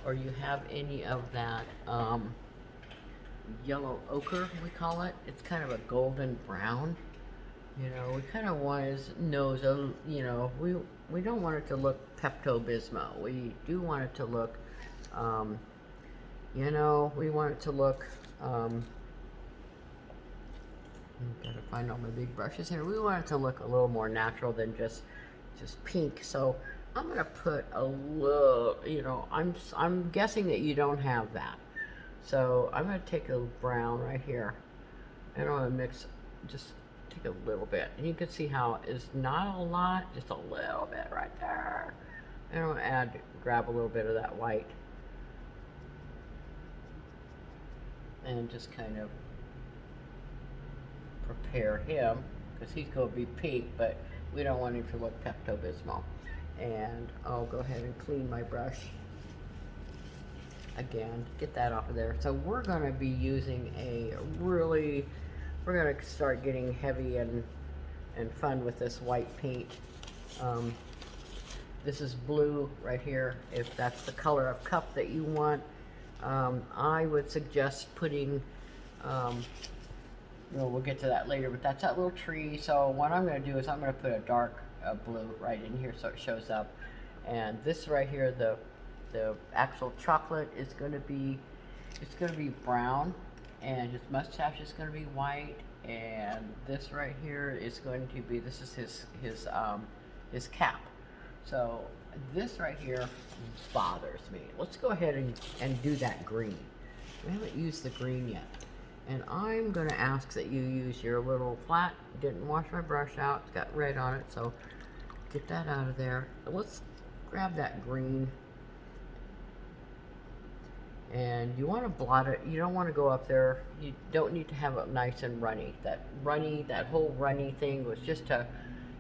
or you have any of that yellow ochre, we call it, it's kind of a golden brown. You know, we kind of want his nose, you know, we don't want it to look Pepto-Bismol. We do want it to look, you know, we want it to look, gotta find all my big brushes here. We want it to look a little more natural than just pink. So I'm gonna put a little, you know, I'm guessing that you don't have that. So I'm gonna take a brown right here, and I'm gonna mix, just take a little bit, and you can see how it's not a lot, just a little bit right there. And I'm gonna grab a little bit of that white, and just kind of prepare him, because he's going to be pink, but we don't want him to look Pepto-Bismol. And I'll go ahead and clean my brush again, get that off of there. So we're going to be using we're going to start getting heavy and fun with this white paint. This is blue right here. If that's the color of cup that you want, I would suggest putting, well, we'll get to that later, but that's that little tree. So what I'm going to do is I'm going to put a dark blue right in here so it shows up. And this right here, the actual chocolate is going to be, it's going to be brown, and his mustache is going to be white. And this right here is going to be, this is his cap. So this right here bothers me. Let's go ahead and do that green. We haven't used the green yet. And I'm going to ask that you use your little flat, didn't wash my brush out, it's got red on it, so get that out of there. Let's grab that green. And you want to blot it, you don't want to go up there, you don't need to have it nice and runny. That whole runny thing was just to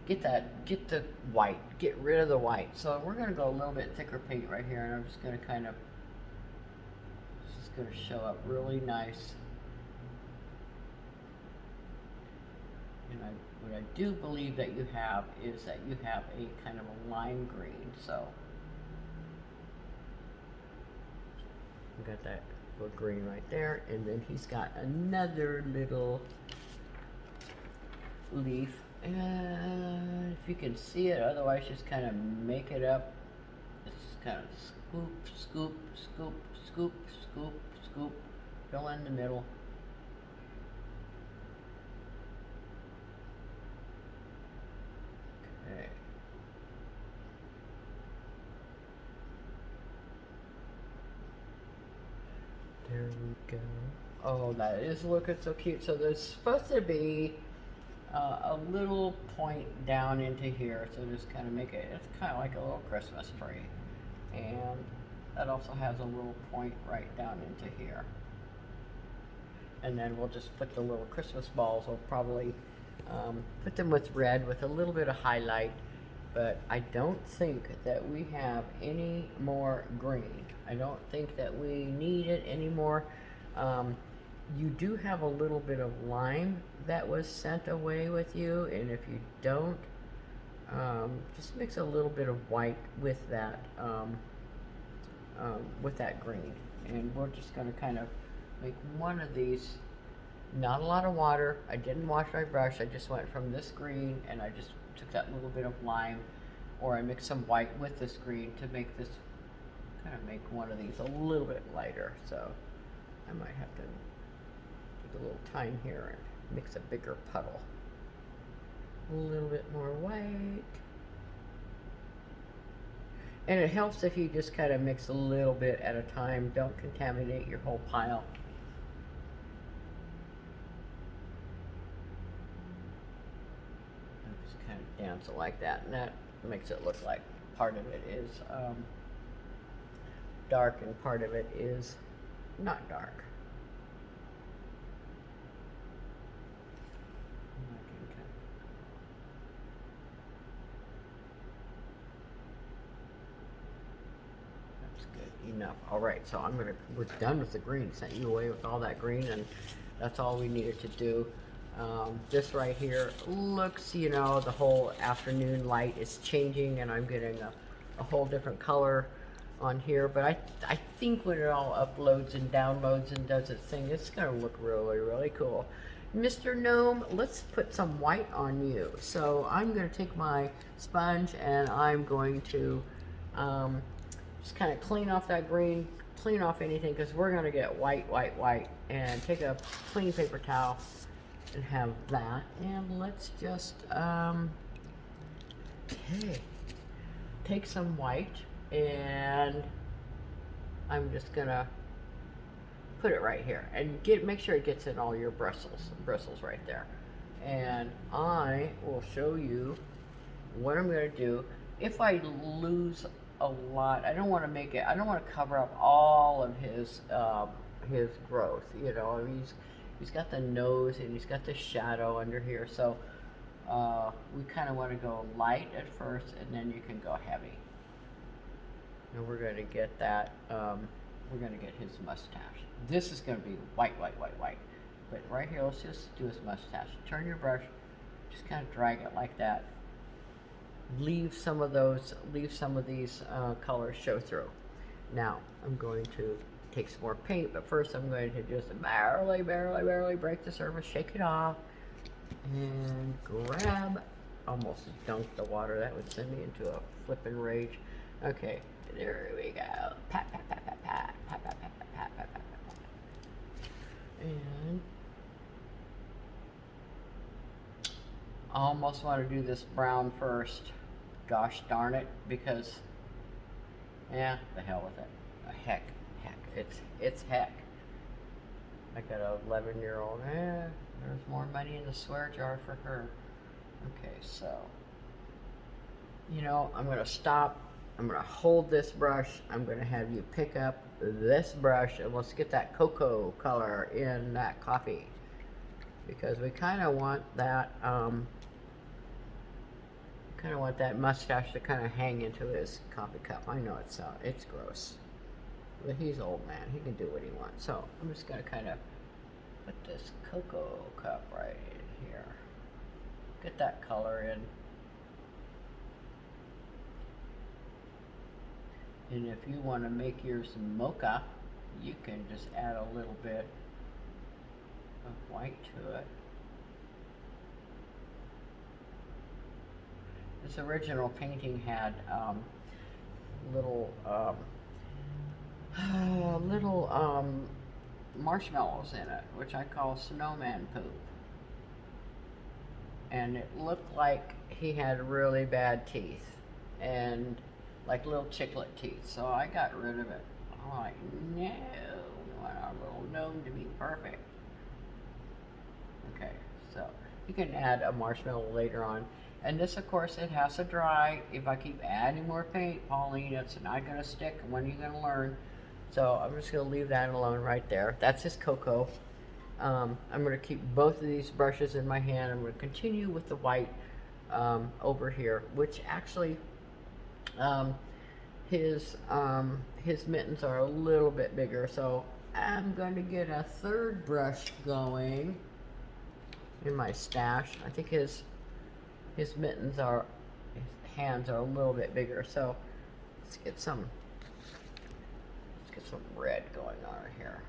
get the white, get rid of the white. So we're going to go a little bit thicker paint right here, and I'm just going to kind of, it's just going to show up really nice. And what I do believe that you have is that you have a kind of a lime green. So we got that little green right there, and then he's got another little leaf. And if you can see it, otherwise just kind of make it up. Just kind of scoop, scoop, scoop, scoop, scoop, scoop, fill in the middle. Okay. There we go. Oh, that is looking so cute. So there's supposed to be a little point down into here, so just kind of make it, it's kind of like a little Christmas tree. And that also has a little point right down into here. And then we'll just put the little Christmas balls, we'll probably put them with red with a little bit of highlight. But I don't think that we have any more green. I don't think that we need it anymore. You do have a little bit of lime that was sent away with you, and if you don't, just mix a little bit of white with that green, and we're just going to kind of make one of these. Not a lot of water. I didn't wash my brush. I just went from this green, and I just took that little bit of lime, or I mixed some white with this green to make this, kind of make one of these a little bit lighter. So I might have to take a little time here and mix a bigger puddle. A little bit more white. And it helps if you just kind of mix a little bit at a time. Don't contaminate your whole pile. And just kind of dance it like that, and that makes it look like part of it is dark and part of it is not dark. Enough. All right, so we're done with the green. Sent you away with all that green, and that's all we needed to do. This right here looks, you know, the whole afternoon light is changing, and I'm getting a whole different color on here. But I think when it all uploads and downloads and does its thing, it's gonna look really, really cool. Mr. Gnome, let's put some white on you. So I'm gonna take my sponge and I'm going to just kind of clean off that green, clean off anything, because we're going to get white, white, white. And take a clean paper towel and have that. And let's just, okay, take some white, and I'm just going to put it right here. And make sure it gets in all your bristles right there. And I will show you what I'm going to do. If I lose a lot, I don't want to make it, I don't want to cover up all of his growth, you know. I mean, he's got the nose and he's got the shadow under here, so we kind of want to go light at first, and then you can go heavy. And we're going to get that, we're going to get his mustache. This is going to be white, white, white, white. But right here, let's just do his mustache. Turn your brush, just kind of drag it like that. Leave some of these colors show through. Now I'm going to take some more paint, but first I'm going to just barely break the surface, shake it off, and grab, almost dunk the water. That would send me into a flipping rage. Okay, there we go. Pat, pat, pat, pat, pat, pat, pat, pat, pat, pat, pat, pat, pat. And I almost want to do this brown first. Gosh darn it, because, yeah, the hell with it. Heck, it's heck. I got an 11-year-old. There's more money in the swear jar for her. Okay, so, you know, I'm going to stop. I'm going to hold this brush. I'm going to have you pick up this brush, and let's get that cocoa color in that coffee. Because we kind of want that, mustache to kind of hang into his coffee cup. I know it's gross, but he's old man. He can do what he wants. So I'm just gonna kind of put this cocoa cup right in here. Get that color in. And if you want to make yours mocha, you can just add a little bit of white to it. This original painting had little marshmallows in it, which I call snowman poop. And it looked like he had really bad teeth, and like little chiclet teeth. So I got rid of it. I'm like, no, we want our little gnome to be perfect. Okay, so you can add a marshmallow later on. And this, of course, it has to dry. If I keep adding more paint, Pauline, it's not going to stick. When are you going to learn? So I'm just going to leave that alone right there. That's his cocoa. I'm going to keep both of these brushes in my hand. I'm going to continue with the white over here, which actually his mittens are a little bit bigger. So I'm going to get a third brush going in my stash. I think his hands are a little bit bigger, so let's get some red going on here.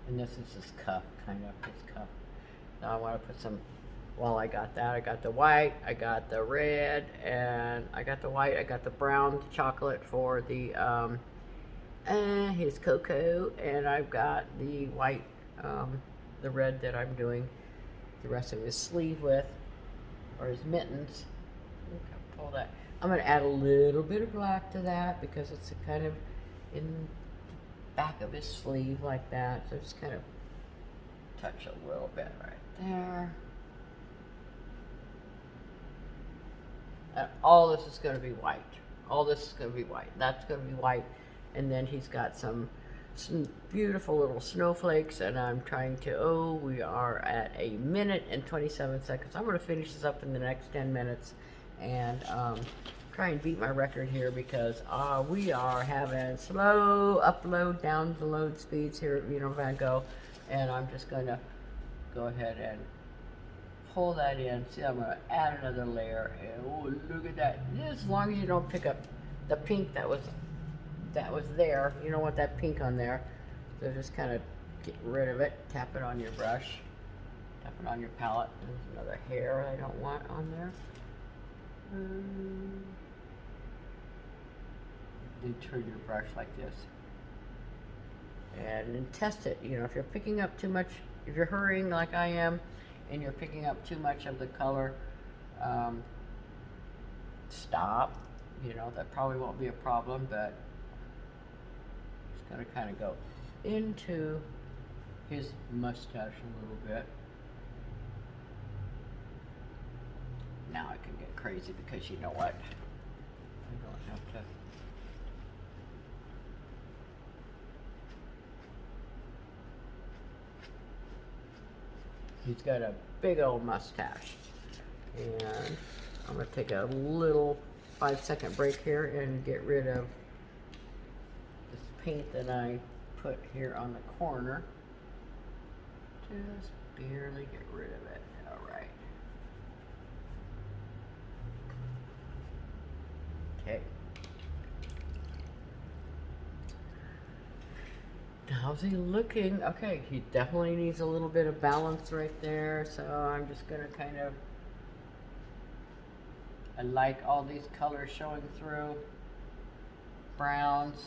And this is his cuff, kind of his cuff. Now I want to put some, well, I got that, I got the white, I got the red, and I got the white, I got the brown chocolate for the and his cocoa, and I've got the white, the red that I'm doing the rest of his sleeve with, or his mittens. Pull that. I'm going to add a little bit of black to that because it's a kind of in the back of his sleeve like that. So just kind of touch a little bit right there. And all this is going to be white. All this is going to be white. That's going to be white. And then he's got some beautiful little snowflakes, and I'm trying to, we are at 1 minute and 27 seconds. I'm going to finish this up in the next 10 minutes and try and beat my record here because we are having slow upload, download speeds here at Van Gogh, and I'm just going to go ahead and pull that in. See, I'm going to add another layer, and oh, look at that. As long as you don't pick up the pink that was there, you don't want that pink on there. So just kind of get rid of it. Tap it on your brush. Tap it on your palette. There's another hair I don't want on there. You turn your brush like this. And then test it. You know, if you're picking up too much, if you're hurrying like I am, and you're picking up too much of the color, stop. You know, that probably won't be a problem, but going to kind of go into his mustache a little bit. Now I can get crazy because you know what? I don't have to. He's got a big old mustache. And I'm going to take a little 5-second break here and get rid of paint that I put here on the corner. Just barely get rid of it. Alright. Okay. How's he looking? Okay, he definitely needs a little bit of balance right there, so I'm just gonna kind of, I like all these colors showing through. Browns.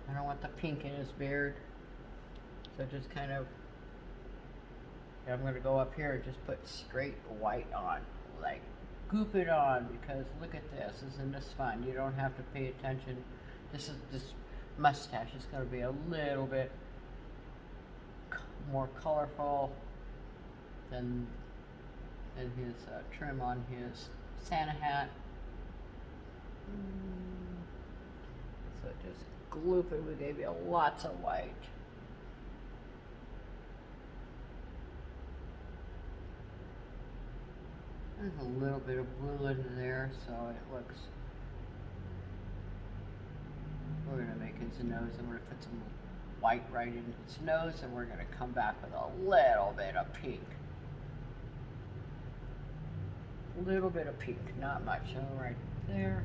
I don't want the pink in his beard, so just kind of, I'm going to go up here and just put straight white on, like goop it on, because look at this, isn't this fun? You don't have to pay attention. This mustache is going to be a little bit more colorful than his trim on his Santa hat. So just gloop it. We gave you lots of white. There's a little bit of blue in there, so it looks. We're going to make his nose, and we're going to put some white right in his nose, and we're going to come back with a little bit of pink. A little bit of pink, not much. So right there.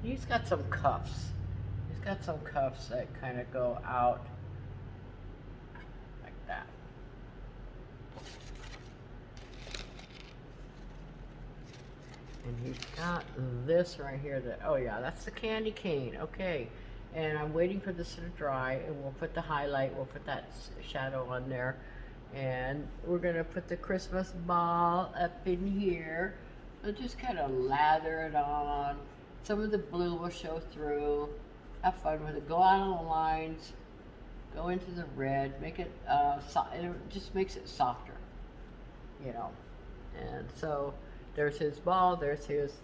He's got some cuffs. He's got some cuffs that kind of go out like that. And he's got this right here that, oh yeah, that's the candy cane. Okay. And I'm waiting for this to dry, and we'll put the highlight, we'll put that shadow on there. And we're going to put the Christmas ball up in here. So just kind of lather it on. Some of the blue will show through. Have fun with it. Go out on the lines. Go into the red. Make it, it just makes it softer, you know. And so there's his ball. There's his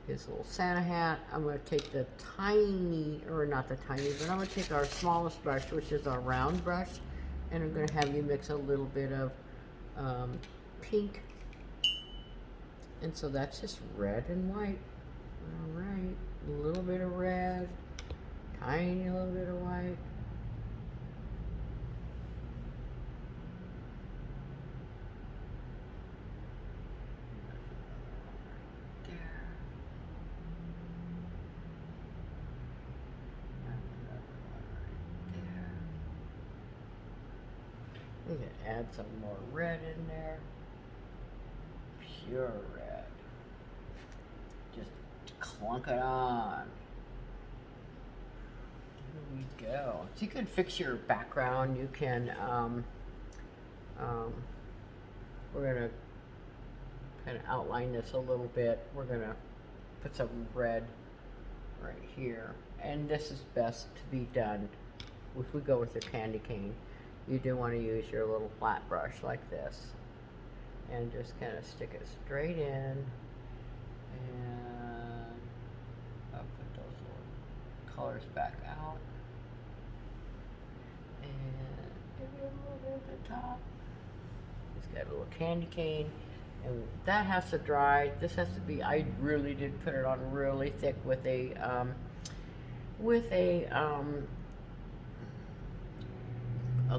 little Santa hat. I'm going to take the tiny, or not the tiny, but I'm going to take our smallest brush, which is our round brush, and I'm going to have you mix a little bit of pink. And so that's just red and white. All right, a little bit of red, tiny little bit of white. There. We can add some more red in there. Pure red. clunk it on. Here we go. So you can fix your background. You can, we're gonna kind of outline this a little bit. We're gonna put some red right here. And this is best to be done if we go with your candy cane. You do want to use your little flat brush like this and just kind of stick it straight in, and I'll put those little colors back out and give it a little bit at the top. It's got a little candy cane, and that has to dry. This has to be, I really did put it on really thick with a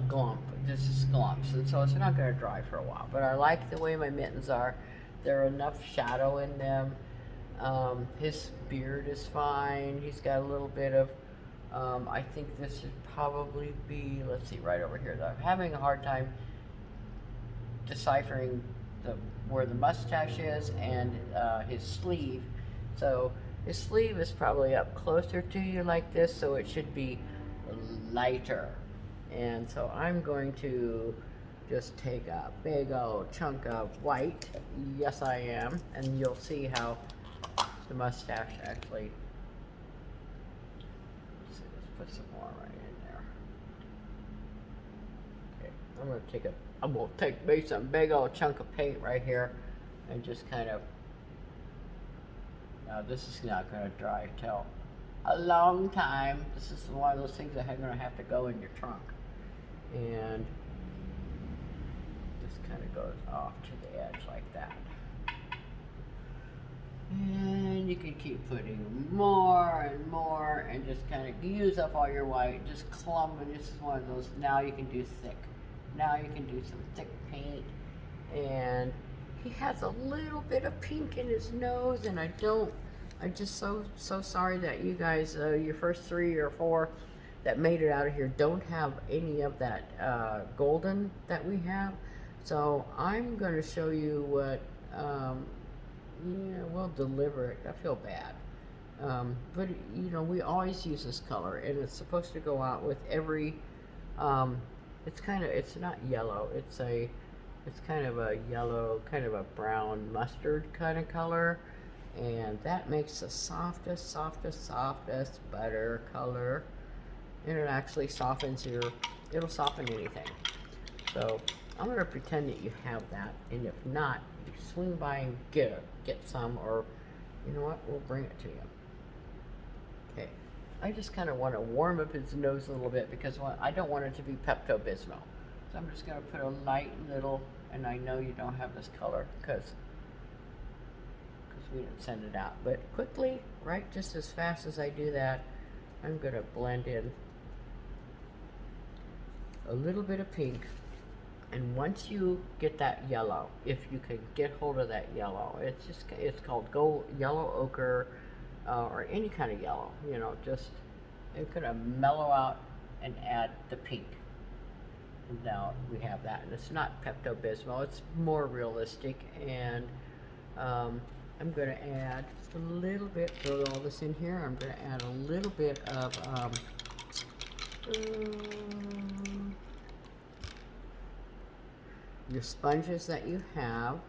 glump. This is glumps, and so it's not going to dry for a while. But I like the way my mittens are. There are enough shadow in them. His beard is fine. He's got a little bit of, I think this should probably be, let's see, right over here though. I'm having a hard time deciphering where the mustache is and his sleeve. So his sleeve is probably up closer to you like this, so it should be lighter. And so I'm going to just take a big old chunk of white. Yes, I am. And you'll see how the mustache actually, let's put some more right in there. Okay, I'm gonna take me some big old chunk of paint right here and just kind of, now this is not gonna dry till a long time. This is one of those things that are gonna have to go in your trunk. And this kind of goes off to the edge like that. And you can keep putting more and more and just kind of use up all your white, just clump, and this is one of those, now you can do thick. Now you can do some thick paint. And he has a little bit of pink in his nose, and I'm just so sorry that you guys, your first 3 or 4 that made it out of here don't have any of that golden that we have. So I'm going to show you what, yeah, we'll deliver it. I feel bad. But, you know, we always use this color, and it's supposed to go out with every, it's not yellow, it's kind of a yellow, kind of a brown mustard kind of color. And that makes the softest butter color. And it actually softens it'll soften anything. So I'm gonna pretend that you have that, and if not, you swing by and get some, or you know what, we'll bring it to you. Okay, I just kind of want to warm up his nose a little bit because I don't want it to be Pepto-Bismol. So I'm just gonna put a light little, and I know you don't have this color because we didn't send it out, but quickly, right, just as fast as I do that, I'm gonna blend in a little bit of pink. And once you get that yellow, if you can get hold of that yellow, it's called yellow ochre, or any kind of yellow, you know, just, it's gonna mellow out and add the pink. And now we have that, and it's not Pepto-Bismol, it's more realistic. And I'm gonna add a little bit, throw all this in here, I'm gonna add a little bit of your sponges that you have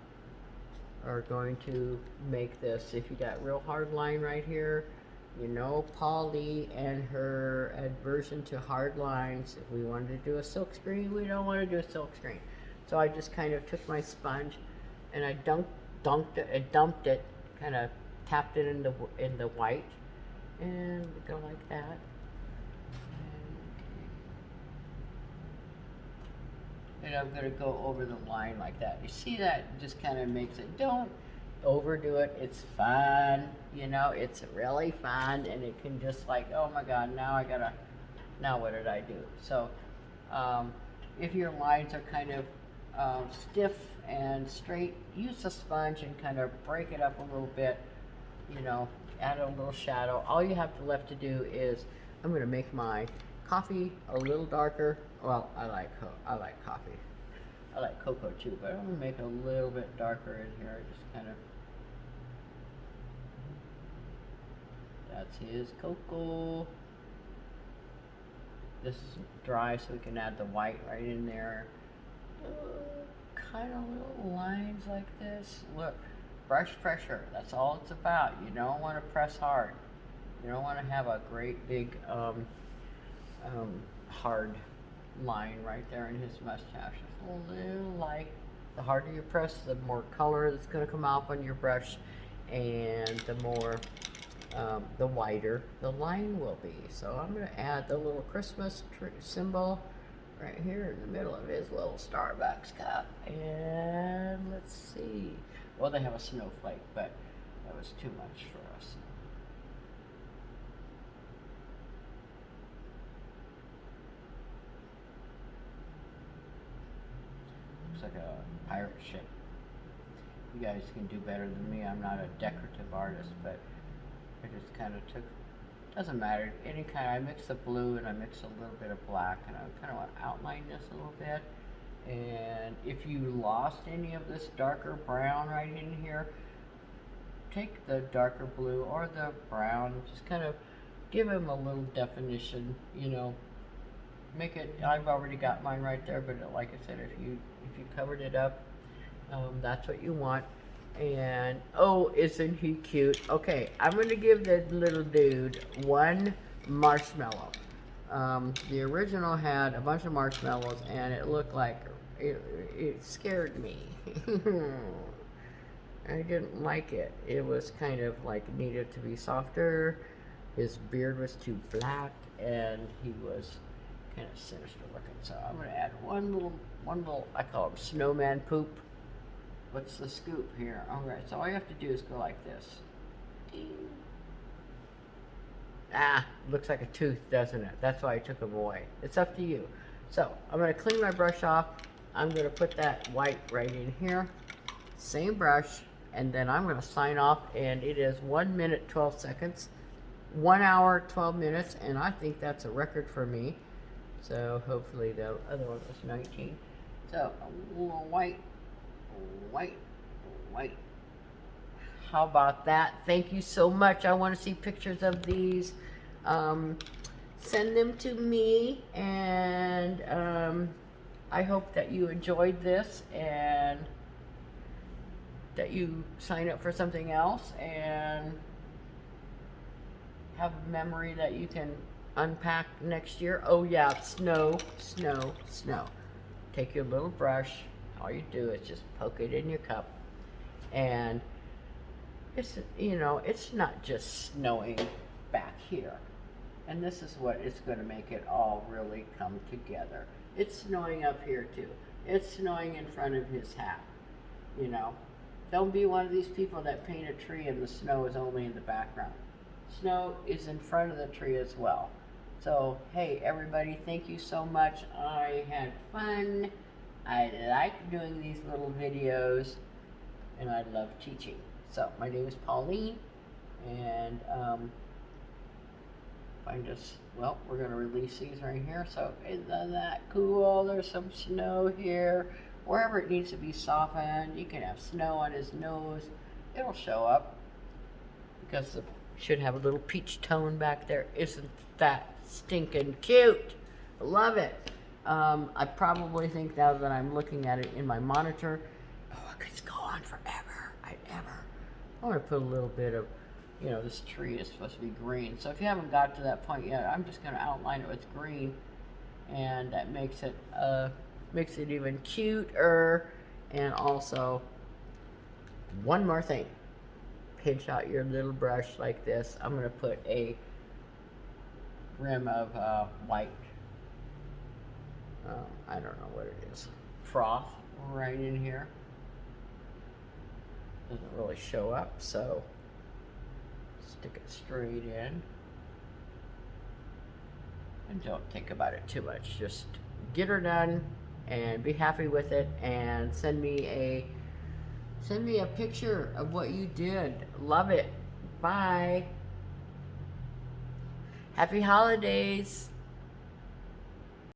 are going to make this. If you got real hard line right here, you know Polly and her aversion to hard lines. If we wanted to do a silk screen, we don't want to do a silk screen. So I just kind of took my sponge and I dumped it, kind of tapped it in the white, and we go like that. And I'm going to go over the line like that. You see that just kind of makes it, don't overdo it. It's fun, you know, it's really fun, and it can just like, oh my God, now what did I do? So if your lines are kind of stiff and straight, use a sponge and kind of break it up a little bit, you know, add a little shadow. All you have left to do is, I'm going to make my coffee a little darker. Well, I like coffee. I like cocoa too, but I'm gonna make it a little bit darker in here. Just kind of That's his cocoa. This is dry, so we can add the white right in there. Kind of little lines like this. Look, brush pressure. That's all it's about. You don't want to press hard. You don't want to have a great big hard line right there in his mustache. Just a little light. The harder you press, the more color that's going to come out on your brush, and the more, the whiter the line will be. So I'm going to add the little Christmas tree symbol right here in the middle of his little Starbucks cup. And let's see. Well, they have a snowflake, but that was too much for us. Looks like a pirate ship. You guys can do better than me. I'm not a decorative artist, but I just kind of took, doesn't matter, any kind. I mix the blue and I mix a little bit of black, and I kind of want to outline this a little bit. And if you lost any of this darker brown right in here, take the darker blue or the brown, just kind of give him a little definition, you know, make it, I've already got mine right there, but like I said, if you covered it up, that's what you want. And oh, isn't he cute? Okay, I'm gonna give this little dude one marshmallow. The original had a bunch of marshmallows, and it looked like it scared me. I didn't like it. It was kind of like needed to be softer. His beard was too flat, and he was kind of sinister looking. So I'm gonna add one little, I call him snowman poop. What's the scoop here? Alright, so all you have to do is go like this. Ding. Ah, looks like a tooth, doesn't it? That's why I took him away. It's up to you. So, I'm going to clean my brush off. I'm going to put that white right in here. Same brush. And then I'm going to sign off. And it is 1 minute, 12 seconds. 1 hour, 12 minutes. And I think that's a record for me. So, hopefully the other one was 19. So, a little white. White. How about that? Thank you so much. I want to see pictures of these. Send them to me, and I hope that you enjoyed this and that you sign up for something else and have a memory that you can unpack next year. Oh yeah, snow. Take your little brush. All you do is just poke it in your cup, and it's, you know, it's not just snowing back here, and this is what is going to make it all really come together. It's snowing up here too. It's snowing in front of his hat. You know, don't be one of these people that paint a tree and the snow is only in the background. Snow is in front of the tree as well. So hey everybody, thank you so much. I had fun. I like doing these little videos, and I love teaching. So, my name is Pauline, and find us, well, we're going to release these right here. So, isn't that cool? There's some snow here. Wherever it needs to be softened, you can have snow on his nose. It'll show up, because it should have a little peach tone back there. Isn't that stinking cute? I love it. I probably think now that I'm looking at it in my monitor, oh, it could go on forever. I want to put a little bit of, you know, this tree is supposed to be green. So if you haven't got to that point yet, I'm just going to outline it with green, and that makes it even cuter. And also, one more thing. Pinch out your little brush like this. I'm going to put a rim of white, I don't know what it is, froth right in here. Doesn't really show up, so stick it straight in. And don't think about it too much. Just get her done and be happy with it, and send me a picture of what you did. Love it. Bye. Happy holidays.